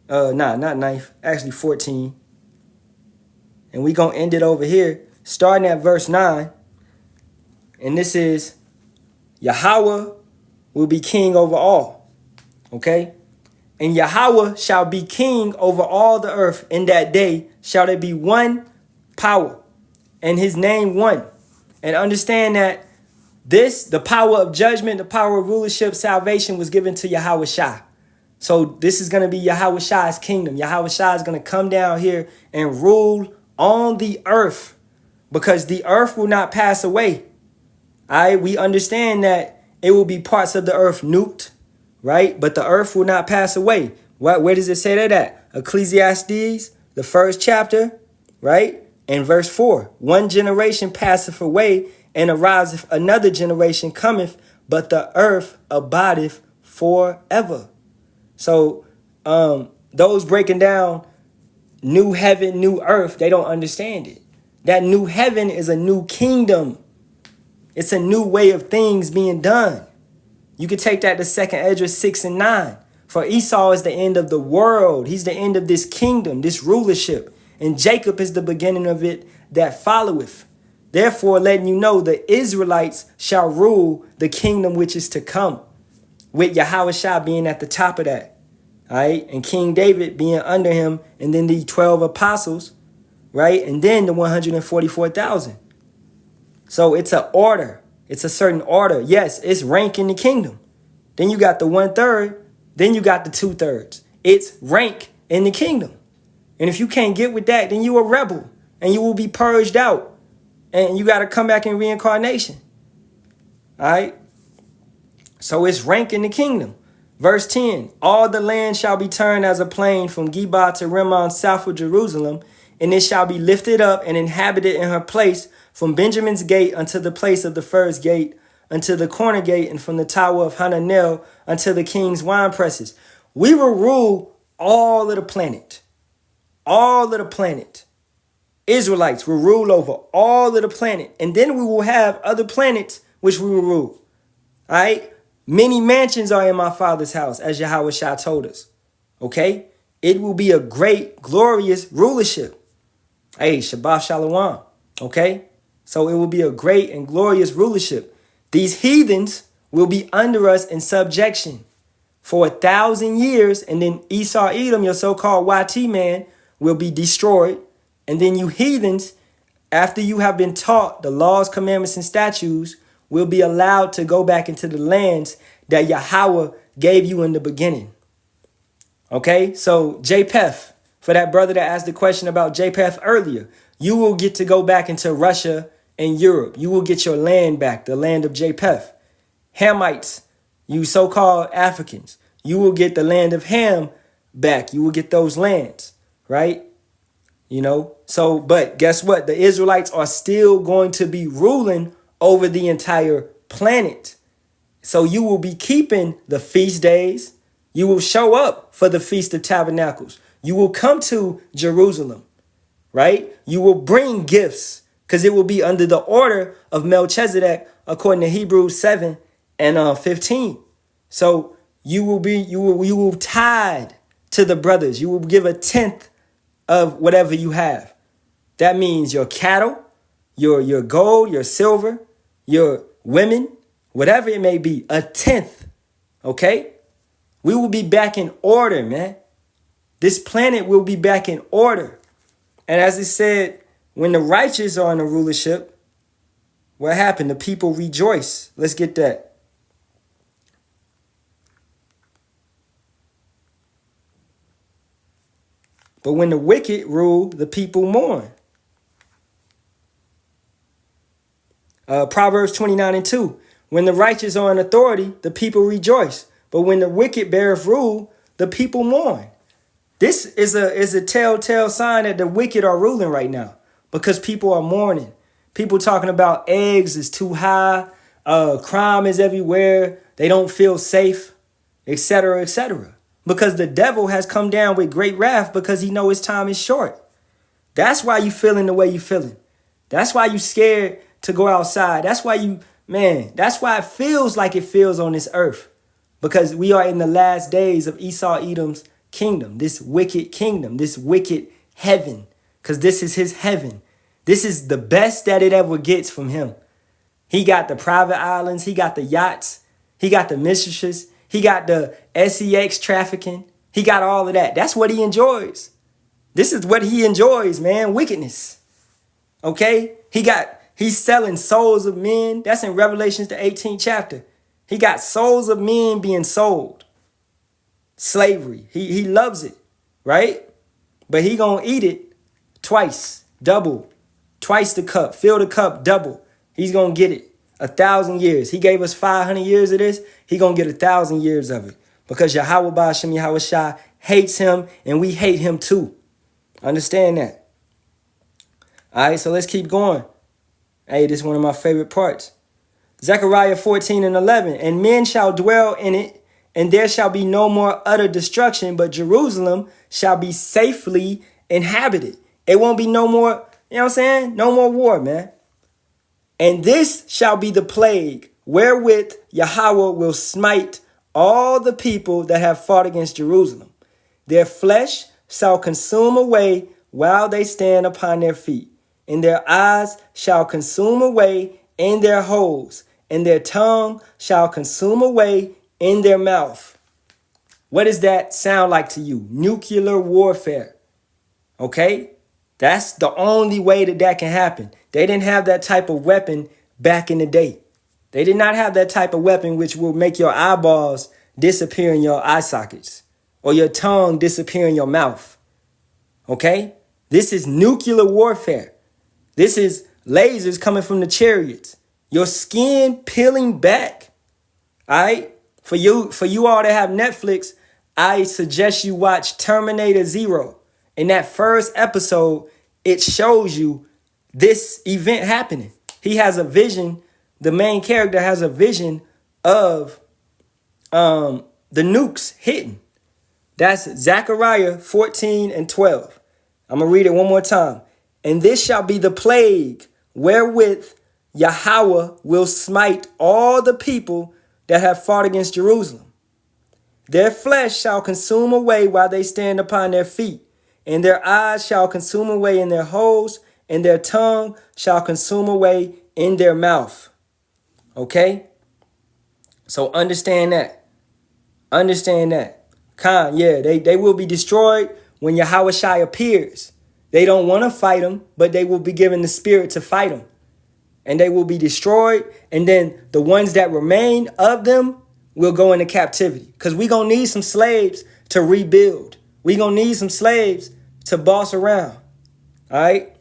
Not 9th, actually 14. And we're going to end it over here, starting at verse 9. And this is, Yahawah will be king over all. Okay? And Yahawah shall be king over all the earth. In that day shall there be one power, and his name one. And understand that the power of judgment, the power of rulership, salvation was given to Yahawashi. So this is going to be Yahawashi's kingdom. Yahawashi is going to come down here and rule on the earth, because the earth will not pass away. All right, we understand that it will be parts of the earth nuked, right? But the earth will not pass away. Where does it say that at? Ecclesiastes, the first chapter, right? And verse 4. One generation passeth away, and ariseth another generation cometh, but the earth abideth forever. So those breaking down new heaven, new earth, they don't understand it. That new heaven is a new kingdom. It's a new way of things being done. You could take that to 2nd Esdras 6 and 9. For Esau is the end of the world. He's the end of this kingdom, this rulership. And Jacob is the beginning of it that followeth. Therefore, letting you know the Israelites shall rule the kingdom which is to come, with Yahawashi being at the top of that. All right, and King David being under him, and then the 12 apostles, right? And then the 144,000. So it's an order. It's a certain order. Yes, it's rank in the kingdom. Then you got the 1/3. Then you got the 2/3. It's rank in the kingdom. And if you can't get with that, then you a rebel. And you will be purged out. And you got to come back in reincarnation. All right? So it's rank in the kingdom. Verse 10, all the land shall be turned as a plain from Geba to Rimmon south of Jerusalem, and it shall be lifted up and inhabited in her place from Benjamin's gate unto the place of the first gate, unto the corner gate, and from the tower of Hananel unto the king's wine presses. We will rule all of the planet. All of the planet. Israelites will rule over all of the planet. And then we will have other planets which we will rule. All right? Many mansions are in my Father's house, as Yahawashi told us. Okay? It will be a great, glorious rulership. Hey, Shabbat Shalawam. Okay? So it will be a great and glorious rulership. These heathens will be under us in subjection for 1,000 years. And then Esau Edom, your so-called YT man, will be destroyed. And then you heathens, after you have been taught the laws, commandments, and statutes, will be allowed to go back into the lands that Yahawah gave you in the beginning. Okay, so JPEF, for that brother that asked the question about JPEF earlier, you will get to go back into Russia and Europe. You will get your land back, the land of JPEF. Hamites, you so-called Africans, you will get the land of Ham back. You will get those lands, right? You know, so, but guess what? The Israelites are still going to be ruling over the entire planet. So you will be keeping the feast days. You will show up for the Feast of Tabernacles. You will come to Jerusalem, right? You will bring gifts because it will be under the order of Melchizedek, according to Hebrews 7 and 15. So you will tithe to the brothers. You will give a tenth of whatever you have. That means your cattle, your gold, your silver, your women, whatever it may be, a tenth. Okay? We will be back in order, man. This planet will be back in order. And as it said, when the righteous are in the rulership, what happened? The people rejoice. Let's get that. But when the wicked rule, the people mourn. Proverbs 29 and 2. When the righteous are in authority, the people rejoice. But when the wicked beareth rule, the people mourn. This is a telltale sign that the wicked are ruling right now because people are mourning. People talking about eggs is too high. Crime is everywhere. They don't feel safe, etc., etc. Because the devil has come down with great wrath because he knows his time is short. That's why you feeling the way you feeling. That's why you scared to go outside. That's why that's why it feels like it feels on this earth. Because we are in the last days of Esau Edom's kingdom, this wicked kingdom, this wicked heaven. Because this is his heaven. This is the best that it ever gets from him. He got the private islands. He got the yachts. He got the mistresses. He got the sex trafficking. He got all of that. That's what he enjoys. This is what he enjoys, man. Wickedness. Okay? He's selling souls of men. That's in Revelations, the 18th chapter. He got souls of men being sold. Slavery. He loves it, right? But he gonna eat it twice, double, twice the cup, fill the cup, double. He's gonna get it 1,000 years. He gave us 500 years of this. He gonna get 1,000 years of it because Yahawah Ba'ashem Yahawashi hates him, and we hate him too. Understand that. All right, so let's keep going. Hey, this is one of my favorite parts. Zechariah 14:11. And men shall dwell in it, and there shall be no more utter destruction, but Jerusalem shall be safely inhabited. It won't be no more, you know what I'm saying? No more war, man. And this shall be the plague wherewith Yahawah will smite all the people that have fought against Jerusalem. Their flesh shall consume away while they stand upon their feet, and their eyes shall consume away in their holes, and their tongue shall consume away in their mouth. What does that sound like to you? Nuclear warfare. Okay? That's the only way that can happen. They didn't have that type of weapon back in the day. They did not have that type of weapon which will make your eyeballs disappear in your eye sockets or your tongue disappear in your mouth. Okay? This is nuclear warfare. This is lasers coming from the chariots. Your skin peeling back. All right? For you all that have Netflix, I suggest you watch Terminator Zero. In that first episode, it shows you this event happening. He has a vision. The main character has a vision of the nukes hitting. That's Zechariah 14:12. I'm going to read it one more time. And this shall be the plague wherewith Yahawah will smite all the people that have fought against Jerusalem. Their flesh shall consume away while they stand upon their feet, and their eyes shall consume away in their holes, and their tongue shall consume away in their mouth. Okay? So understand that. Understand that. They will be destroyed when Yahawashi appears. They don't want to fight him, but they will be given the spirit to fight him. And they will be destroyed. And then the ones that remain of them will go into captivity. Because we're going to need some slaves to rebuild. We're going to need some slaves to boss around. All right?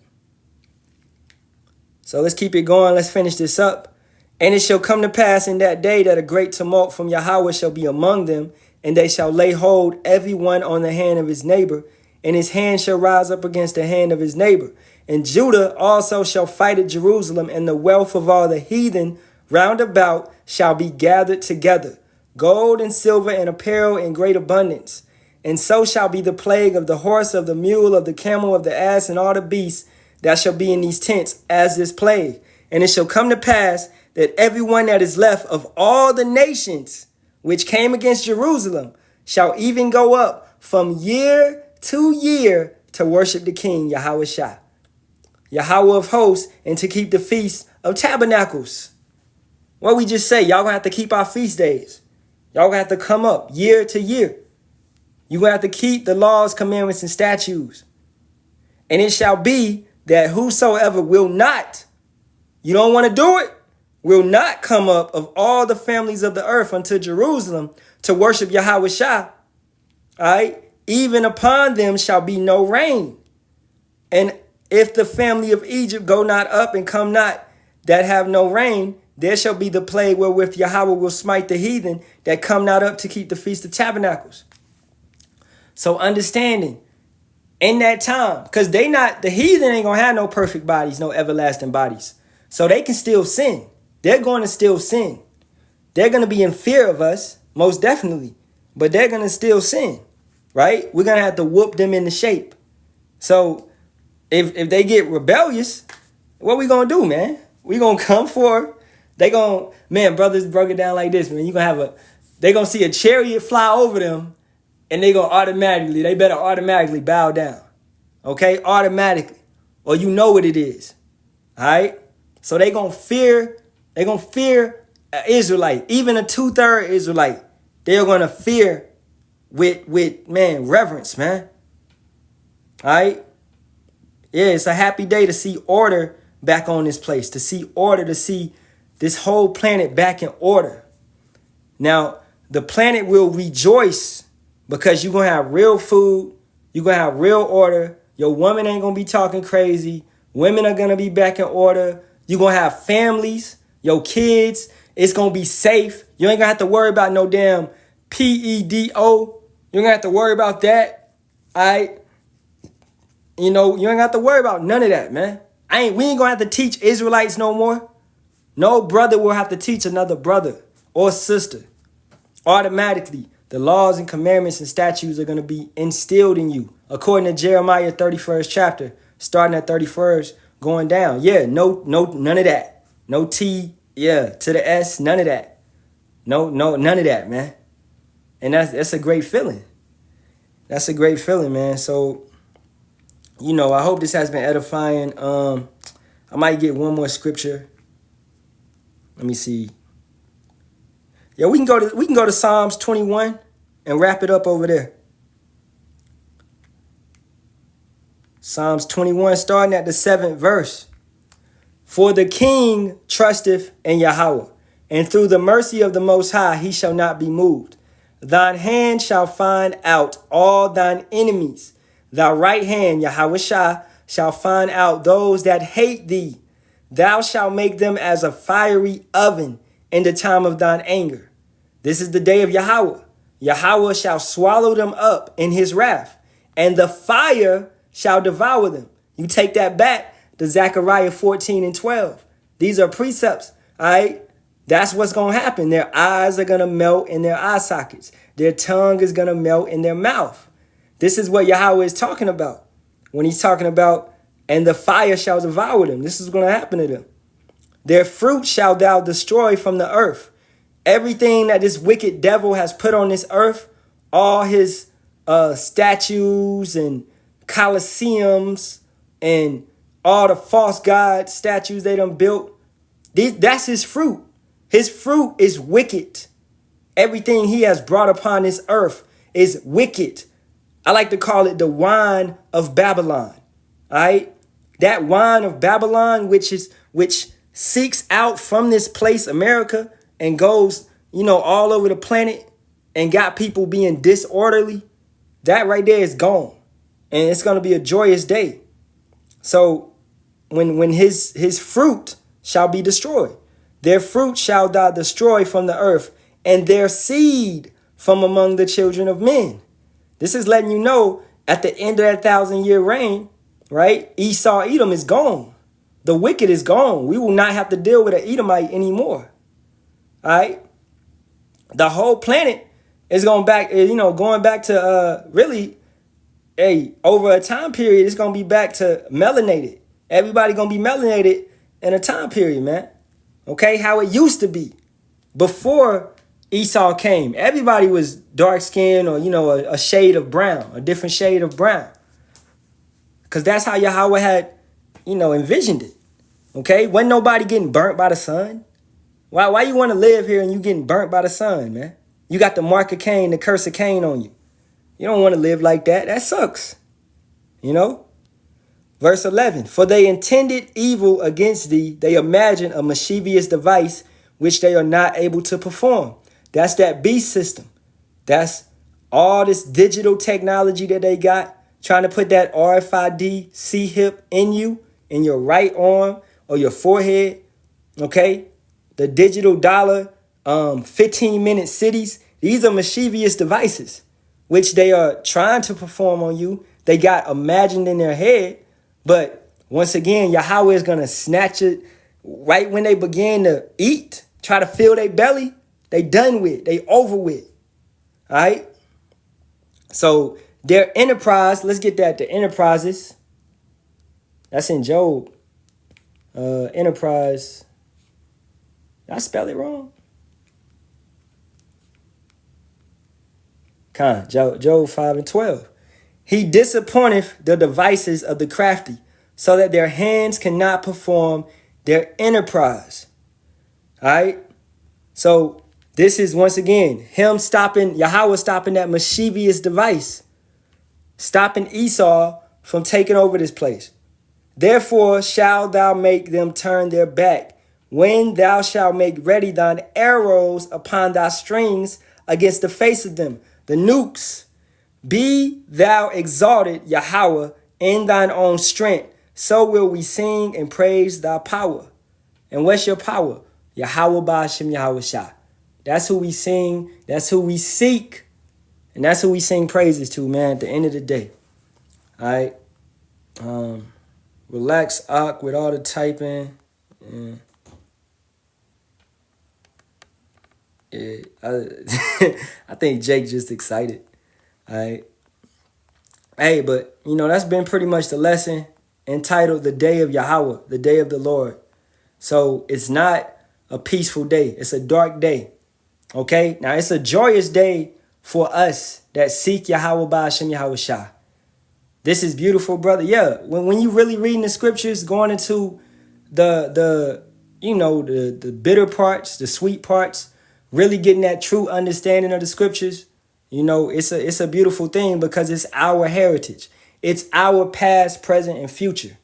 So let's keep it going. Let's finish this up. And it shall come to pass in that day that a great tumult from Yahawah shall be among them, and they shall lay hold every one on the hand of his neighbor, and his hand shall rise up against the hand of his neighbor. And Judah also shall fight at Jerusalem, and the wealth of all the heathen round about shall be gathered together, gold and silver and apparel in great abundance. And so shall be the plague of the horse, of the mule, of the camel, of the ass, and all the beasts that shall be in these tents as this plague. And it shall come to pass that everyone that is left of all the nations which came against Jerusalem shall even go up from year to year to worship the King Yahawashi, Yahawah of hosts, and to keep the feast of tabernacles. What we just say, y'all gonna have to keep our feast days. Y'all gonna have to come up year to year. You gonna have to keep the laws, commandments, and statutes. And it shall be that whosoever will not, you don't want to do it, will not come up of all the families of the earth unto Jerusalem to worship Yahawashi. All right? Even upon them shall be no rain. And if the family of Egypt go not up and come not, that have no rain, there shall be the plague wherewith Yahawah will smite the heathen that come not up to keep the Feast of Tabernacles. So understanding, in that time, because the heathen ain't gonna have no perfect bodies, no everlasting bodies. So they can still sin. They're going to still sin. They're going to be in fear of us, most definitely. But they're going to still sin, right? We're going to have to whoop them into shape. So if they get rebellious, what we going to do, man? We going to come forward. They going to, man, brothers broke it down like this, man. They going to see a chariot fly over them, and they better automatically bow down. Okay? Automatically. Or you know what it is. All right? So they're going to fear an Israelite, even a 2/3 Israelite. They're going to fear with reverence, man. All right? Yeah, it's a happy day to see order back on this place, to see order, to see this whole planet back in order. Now, the planet will rejoice because you're going to have real food. You're going to have real order. Your woman ain't going to be talking crazy. Women are going to be back in order. You're going to have families, your kids. It's going to be safe. You ain't going to have to worry about no damn PEDO. You don't have to worry about that. You ain't have to worry about none of that, man. We ain't gonna have to teach Israelites no more. No brother will have to teach another brother or sister. Automatically, the laws and commandments and statutes are gonna be instilled in you. According to Jeremiah 31st chapter, starting at 31st, going down. Yeah, no, none of that. No T, yeah, to the S, none of that. No, none of that, man. And that's a great feeling. That's a great feeling, man. So, I hope this has been edifying. I might get one more scripture. Let me see. Yeah, we can go to Psalms 21 and wrap it up over there. Psalms 21, starting at the 7th verse. For the king trusteth in Yahawah, and through the mercy of the Most High he shall not be moved. Thine hand shall find out all thine enemies. Thy right hand, Yahawashi, shall find out those that hate thee. Thou shalt make them as a fiery oven in the time of thine anger. This is the day of Yahawah. Yahawah shall swallow them up in his wrath, and the fire shall devour them. You take that back to Zechariah 14 and 12. These are precepts, all right? That's what's going to happen. Their eyes are going to melt in their eye sockets. Their tongue is going to melt in their mouth. This is what Yahawah is talking about when he's talking about, and the fire shall devour them. This is going to happen to them. Their fruit shall thou destroy from the earth. Everything that this wicked devil has put on this earth, all his statues and coliseums and all the false god statues they done built, that's his fruit. His fruit is wicked. Everything he has brought upon this earth is wicked. I like to call it the wine of Babylon. All right? That wine of Babylon, which seeks out from this place, America, and goes, all over the planet and got people being disorderly, that right there is gone. And it's going to be a joyous day. So when his fruit shall be destroyed, their fruit shall thou destroy from the earth, and their seed from among the children of men. This is letting you know at the end of that 1,000-year reign, right? Esau, Edom is gone. The wicked is gone. We will not have to deal with an Edomite anymore. All right? The whole planet is going back to really, over a time period, it's going to be back to melanated. Everybody going to be melanated in a time period, man. Okay? How it used to be before Esau came. Everybody was dark skinned or, a shade of brown, a different shade of brown. Because that's how Yahawah had, envisioned it. Okay? Wasn't nobody getting burnt by the sun. Why you want to live here and you getting burnt by the sun, man? You got the mark of Cain, the curse of Cain on you. You don't want to live like that. That sucks. Verse 11, for they intended evil against thee. They imagined a mischievous device which they are not able to perform. That's that beast system. That's all this digital technology that they got, trying to put that RFID C-hip in you, in your right arm or your forehead, okay? The digital dollar, 15-minute cities. These are mischievous devices, which they are trying to perform on you. They got imagined in their head, but once again, Yahawah is going to snatch it right when they begin to eat, try to fill their belly. They done with, they over with, all right? So their enterprise, let's get that, the enterprises. That's in Job. Enterprise. Did I spell it wrong? Job 5 and 12. He disappointeth the devices of the crafty, so that their hands cannot perform their enterprise. All right? So this is, once again, Yahawah stopping that mischievous device, stopping Esau from taking over this place. Therefore shalt thou make them turn their back, when thou shalt make ready thine arrows upon thy strings against the face of them, the nukes. Be thou exalted, Yahawah, in thine own strength. So will we sing and praise thy power. And what's your power? Yahawah Ba'ashem Yahawashi. That's who we sing. That's who we seek. And that's who we sing praises to, man, at the end of the day. All right. Relax, Ak, with all the typing. Yeah, I think Jake just excited. All right. Hey, but, that's been pretty much the lesson entitled The Day of Yahawah, the Day of the Lord. So it's not a peaceful day. It's a dark day. Okay? Now, it's a joyous day for us that seek Yahawah by Hashem Yahawashi. This is beautiful, brother. Yeah, when you really reading the scriptures, going into the bitter parts, the sweet parts, really getting that true understanding of the scriptures, it's a beautiful thing because it's our heritage. It's our past, present, and future.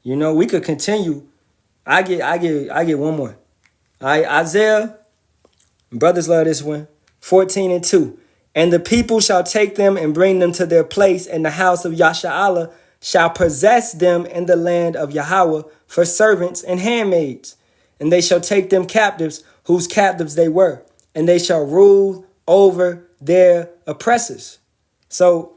We could continue. I get one more. All right, Isaiah, brothers love this one. 14:2. And the people shall take them and bring them to their place, and the house of Yasharahla shall possess them in the land of Yahawah for servants and handmaids. And they shall take them captives, whose captives they were, and they shall rule over their oppressors. So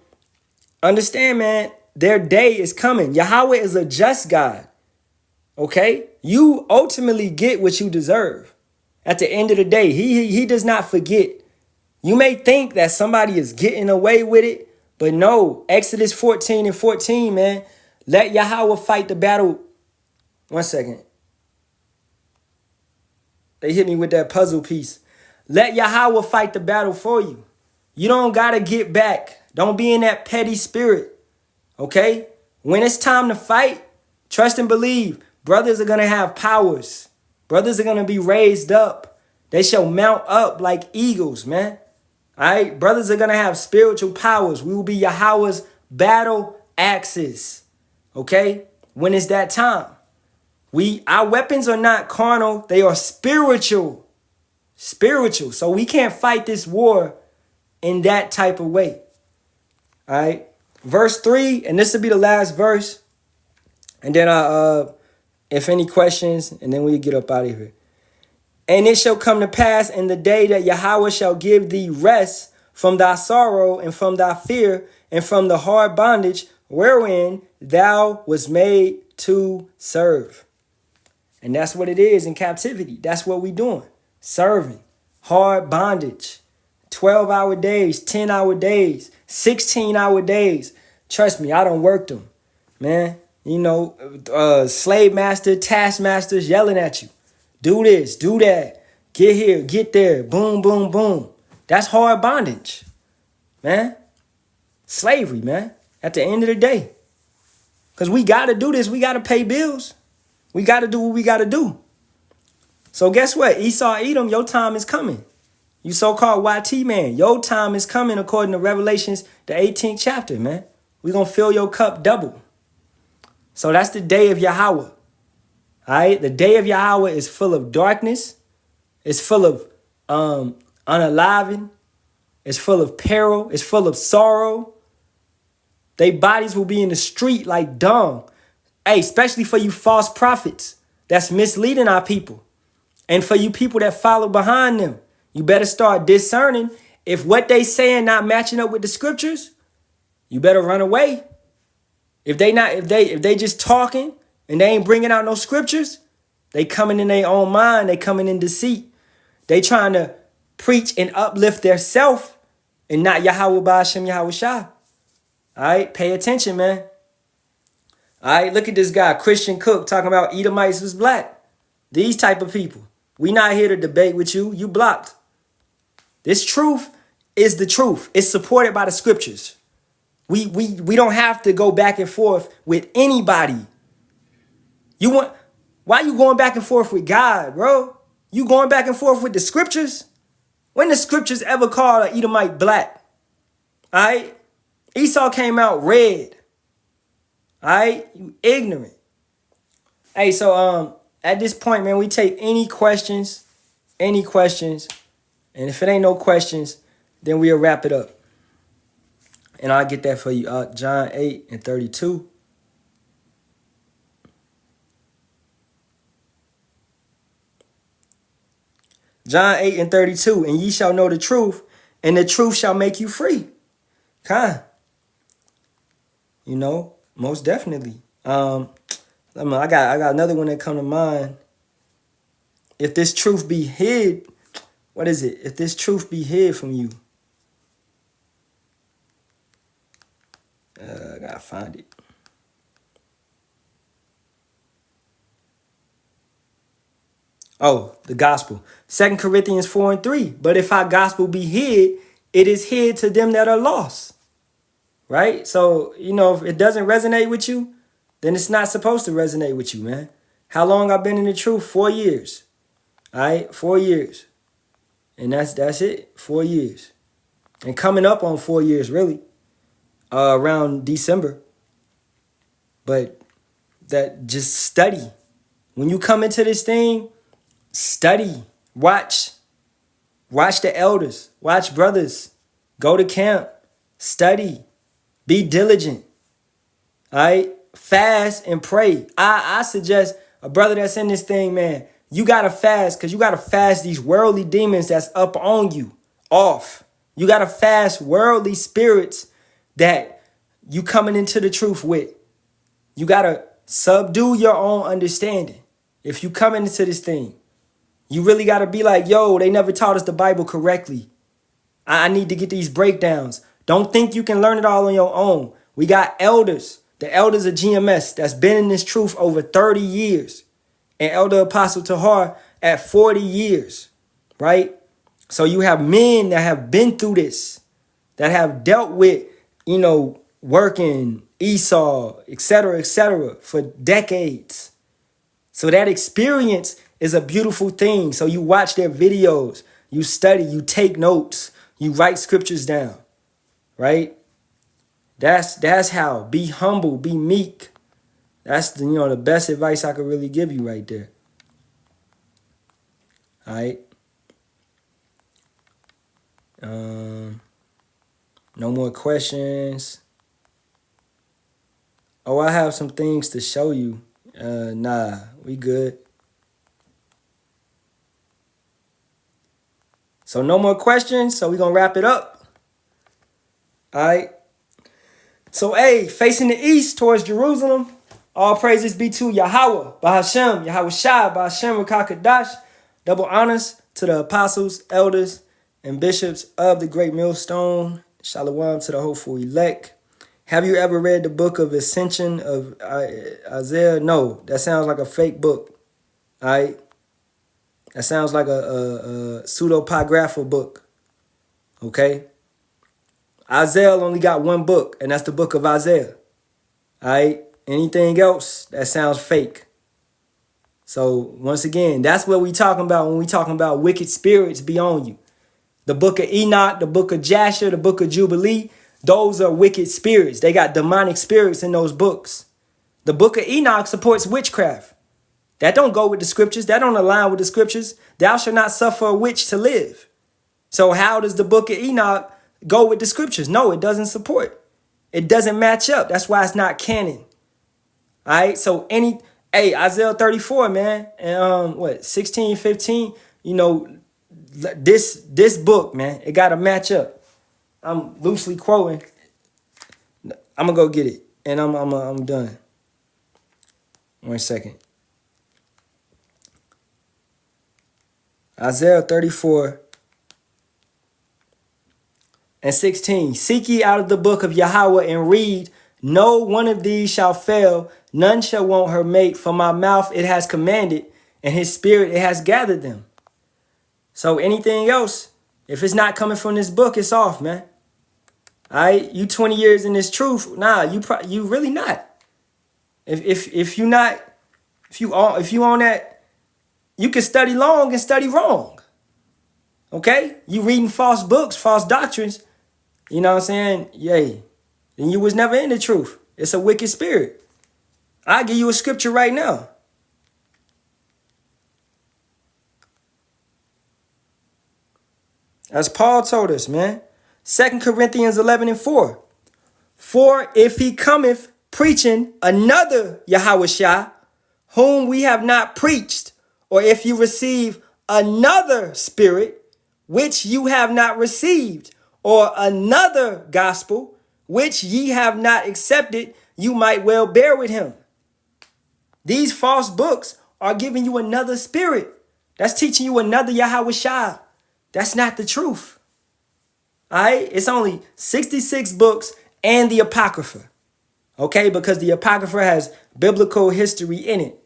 understand, man, their day is coming. Yahawah is a just God. Okay? You ultimately get what you deserve. At the end of the day, he does not forget. You may think that somebody is getting away with it, but no. Exodus 14:14, man. Let Yahawah fight the battle. One second. They hit me with that puzzle piece. Let Yahawah fight the battle for you. You don't got to get back. Don't be in that petty spirit. Okay? When it's time to fight, trust and believe. Brothers are going to have powers. Brothers are going to be raised up. They shall mount up like eagles, man. All right? Brothers are going to have spiritual powers. We will be Yahawah's battle axes. Okay? When it's that time. Our weapons are not carnal. They are spiritual. Spiritual. So we can't fight this war in that type of way. All right? Verse 3, and this will be the last verse. And then if any questions, and then we'll get up out of here. And it shall come to pass in the day that Yahawah shall give thee rest from thy sorrow and from thy fear and from the hard bondage wherein thou was made to serve. And that's what it is in captivity. That's what we doing. Serving. Hard bondage. 12-hour days, 10-hour days, 16-hour days. Trust me, I done worked them. Man, slave master, taskmasters yelling at you. Do this, do that. Get here, get there. Boom, boom, boom. That's hard bondage. Man. Slavery, man. At the end of the day. Because we got to do this. We got to pay bills. We got to do what we got to do. So guess what? Esau, Edom, your time is coming. You so-called YT man, your time is coming according to Revelations, the 18th chapter, man. We're going to fill your cup double. So that's the day of Yahawah. All right? The day of Yahawah is full of darkness. It's full of unaliving. It's full of peril. It's full of sorrow. Their bodies will be in the street like dung. Hey, especially for you false prophets that's misleading our people. And for you people that follow behind them, you better start discerning if what they saying not matching up with the scriptures. You better run away. If they just talking and they ain't bringing out no scriptures, they coming in their own mind. They coming in deceit. They trying to preach and uplift their self and not Yahawah by Hashem Yahawashi. All right, pay attention, man. All right, look at this guy, Christian Cook, talking about Edomites was black. These type of people. We not here to debate with you. You blocked. This truth is the truth. It's supported by the scriptures. We don't have to go back and forth with anybody. Why you going back and forth with God, bro? You going back and forth with the scriptures? When the scriptures ever called an Edomite black? All right? Esau came out red. All right? You ignorant. Hey, so at this point, man, we take any questions. And if it ain't no questions, then we'll wrap it up. And I'll get that for you. John 8:32. John 8:32. And ye shall know the truth, and the truth shall make you free. Kind. You know, most definitely. I got another one that come to mind. If this truth be hid, what is it? If this truth be hid from you, I gotta find it. Oh, the gospel. 2 Corinthians 4:3. But if our gospel be hid, it is hid to them that are lost. Right? So, if it doesn't resonate with you, then it's not supposed to resonate with you, man. How long I've been in the truth? 4 years. All right? 4 years. And that's it. 4 years. And coming up on 4 years, really. Around December. But that just study. When you come into this thing, study. Watch the elders. Watch brothers. Go to camp. Study. Be diligent. All right? Fast and pray. I suggest a brother that's in this thing, man, you got to fast because you got to fast these worldly demons that's up on you off. You got to fast worldly spirits that you coming into the truth with. You got to subdue your own understanding. If you come into this thing, you really got to be like, yo, they never taught us the Bible correctly. I need to get these breakdowns. Don't think you can learn it all on your own. We got elders. The elders of GMS that's been in this truth over 30 years. And Elder Apostle Tahar at 40 years. Right? So you have men that have been through this. That have dealt with, working, Esau, etc., for decades. So that experience is a beautiful thing. So you watch their videos. You study. You take notes. You write scriptures down. Right? That's how. Be humble. Be meek. That's the best advice I could really give you right there. All right. No more questions. Oh, I have some things to show you. Nah, we good. So no more questions. So we're going to wrap it up. All right. So, hey, facing the east towards Jerusalem, all praises be to Yahawah, Bahashem, Yahawashi, Bahashem, Rakakadash. Double honors to the apostles, elders, and bishops of the great millstone. Shalawam to the hopeful elect. Have you ever read the book of Ascension of Isaiah? No, that sounds like a fake book. All right. That sounds like a pseudepigraphical book. Okay. Isaiah only got one book, and that's the book of Isaiah. All right? Anything else, that sounds fake. So, once again, that's what we talking about when we talking about wicked spirits be on you. The book of Enoch, the book of Jasher, the book of Jubilee, those are wicked spirits. They got demonic spirits in those books. The book of Enoch supports witchcraft. That don't go with the scriptures. That don't align with the scriptures. Thou shalt not suffer a witch to live. So how does the book of Enoch go with the scriptures? No, it doesn't support. It doesn't match up. That's why it's not canon. All right. So Isaiah 34, man, and 16, 15, this book, man, it got to match up. I'm loosely quoting. I'm gonna go get it, and I'm done. 1 second. Isaiah 34 and 16. Seek ye out of the book of Yahawah and read. No one of these shall fail. None shall want her mate. For my mouth it has commanded, and his spirit it has gathered them. So anything else, if it's not coming from this book, it's off, man. All right, you 20 years in this truth, nah, you really not. If you on that, you can study long and study wrong. Okay, you reading false books, false doctrines. You know what I'm saying? Yay. Then you was never in the truth. It's a wicked spirit. I'll give you a scripture right now. As Paul told us, man. 2 Corinthians 11 and 4. For if he cometh preaching another Yahawashi, whom we have not preached, or if you receive another spirit, which you have not received, or another gospel, which ye have not accepted, you might well bear with him. These false books are giving you another spirit. That's teaching you another Yahawashi. That's not the truth. All right? It's only 66 books and the Apocrypha. Okay? Because the Apocrypha has biblical history in it.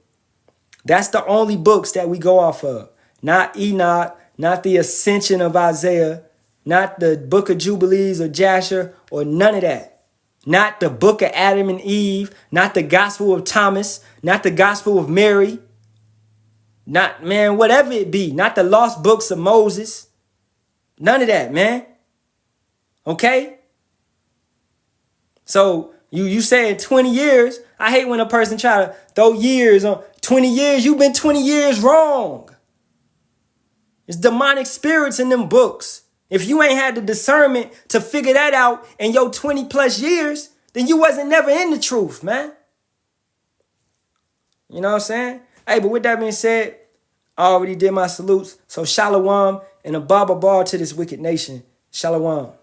That's the only books that we go off of. Not Enoch, not the Ascension of Isaiah, not the Book of Jubilees or Jasher, or none of that. Not the Book of Adam and Eve, not the Gospel of Thomas, not the Gospel of Mary, not, man, whatever it be, not the lost books of Moses. None of that, man. Okay? So you said 20 years. I hate when a person try to throw years on 20 years. You've been 20 years wrong. It's demonic spirits in them books. If you ain't had the discernment to figure that out in your 20 plus years, then you wasn't never in the truth, man. You know what I'm saying? Hey, but with that being said, I already did my salutes. So Shalawam and a Baba bar to this wicked nation. Shalawam.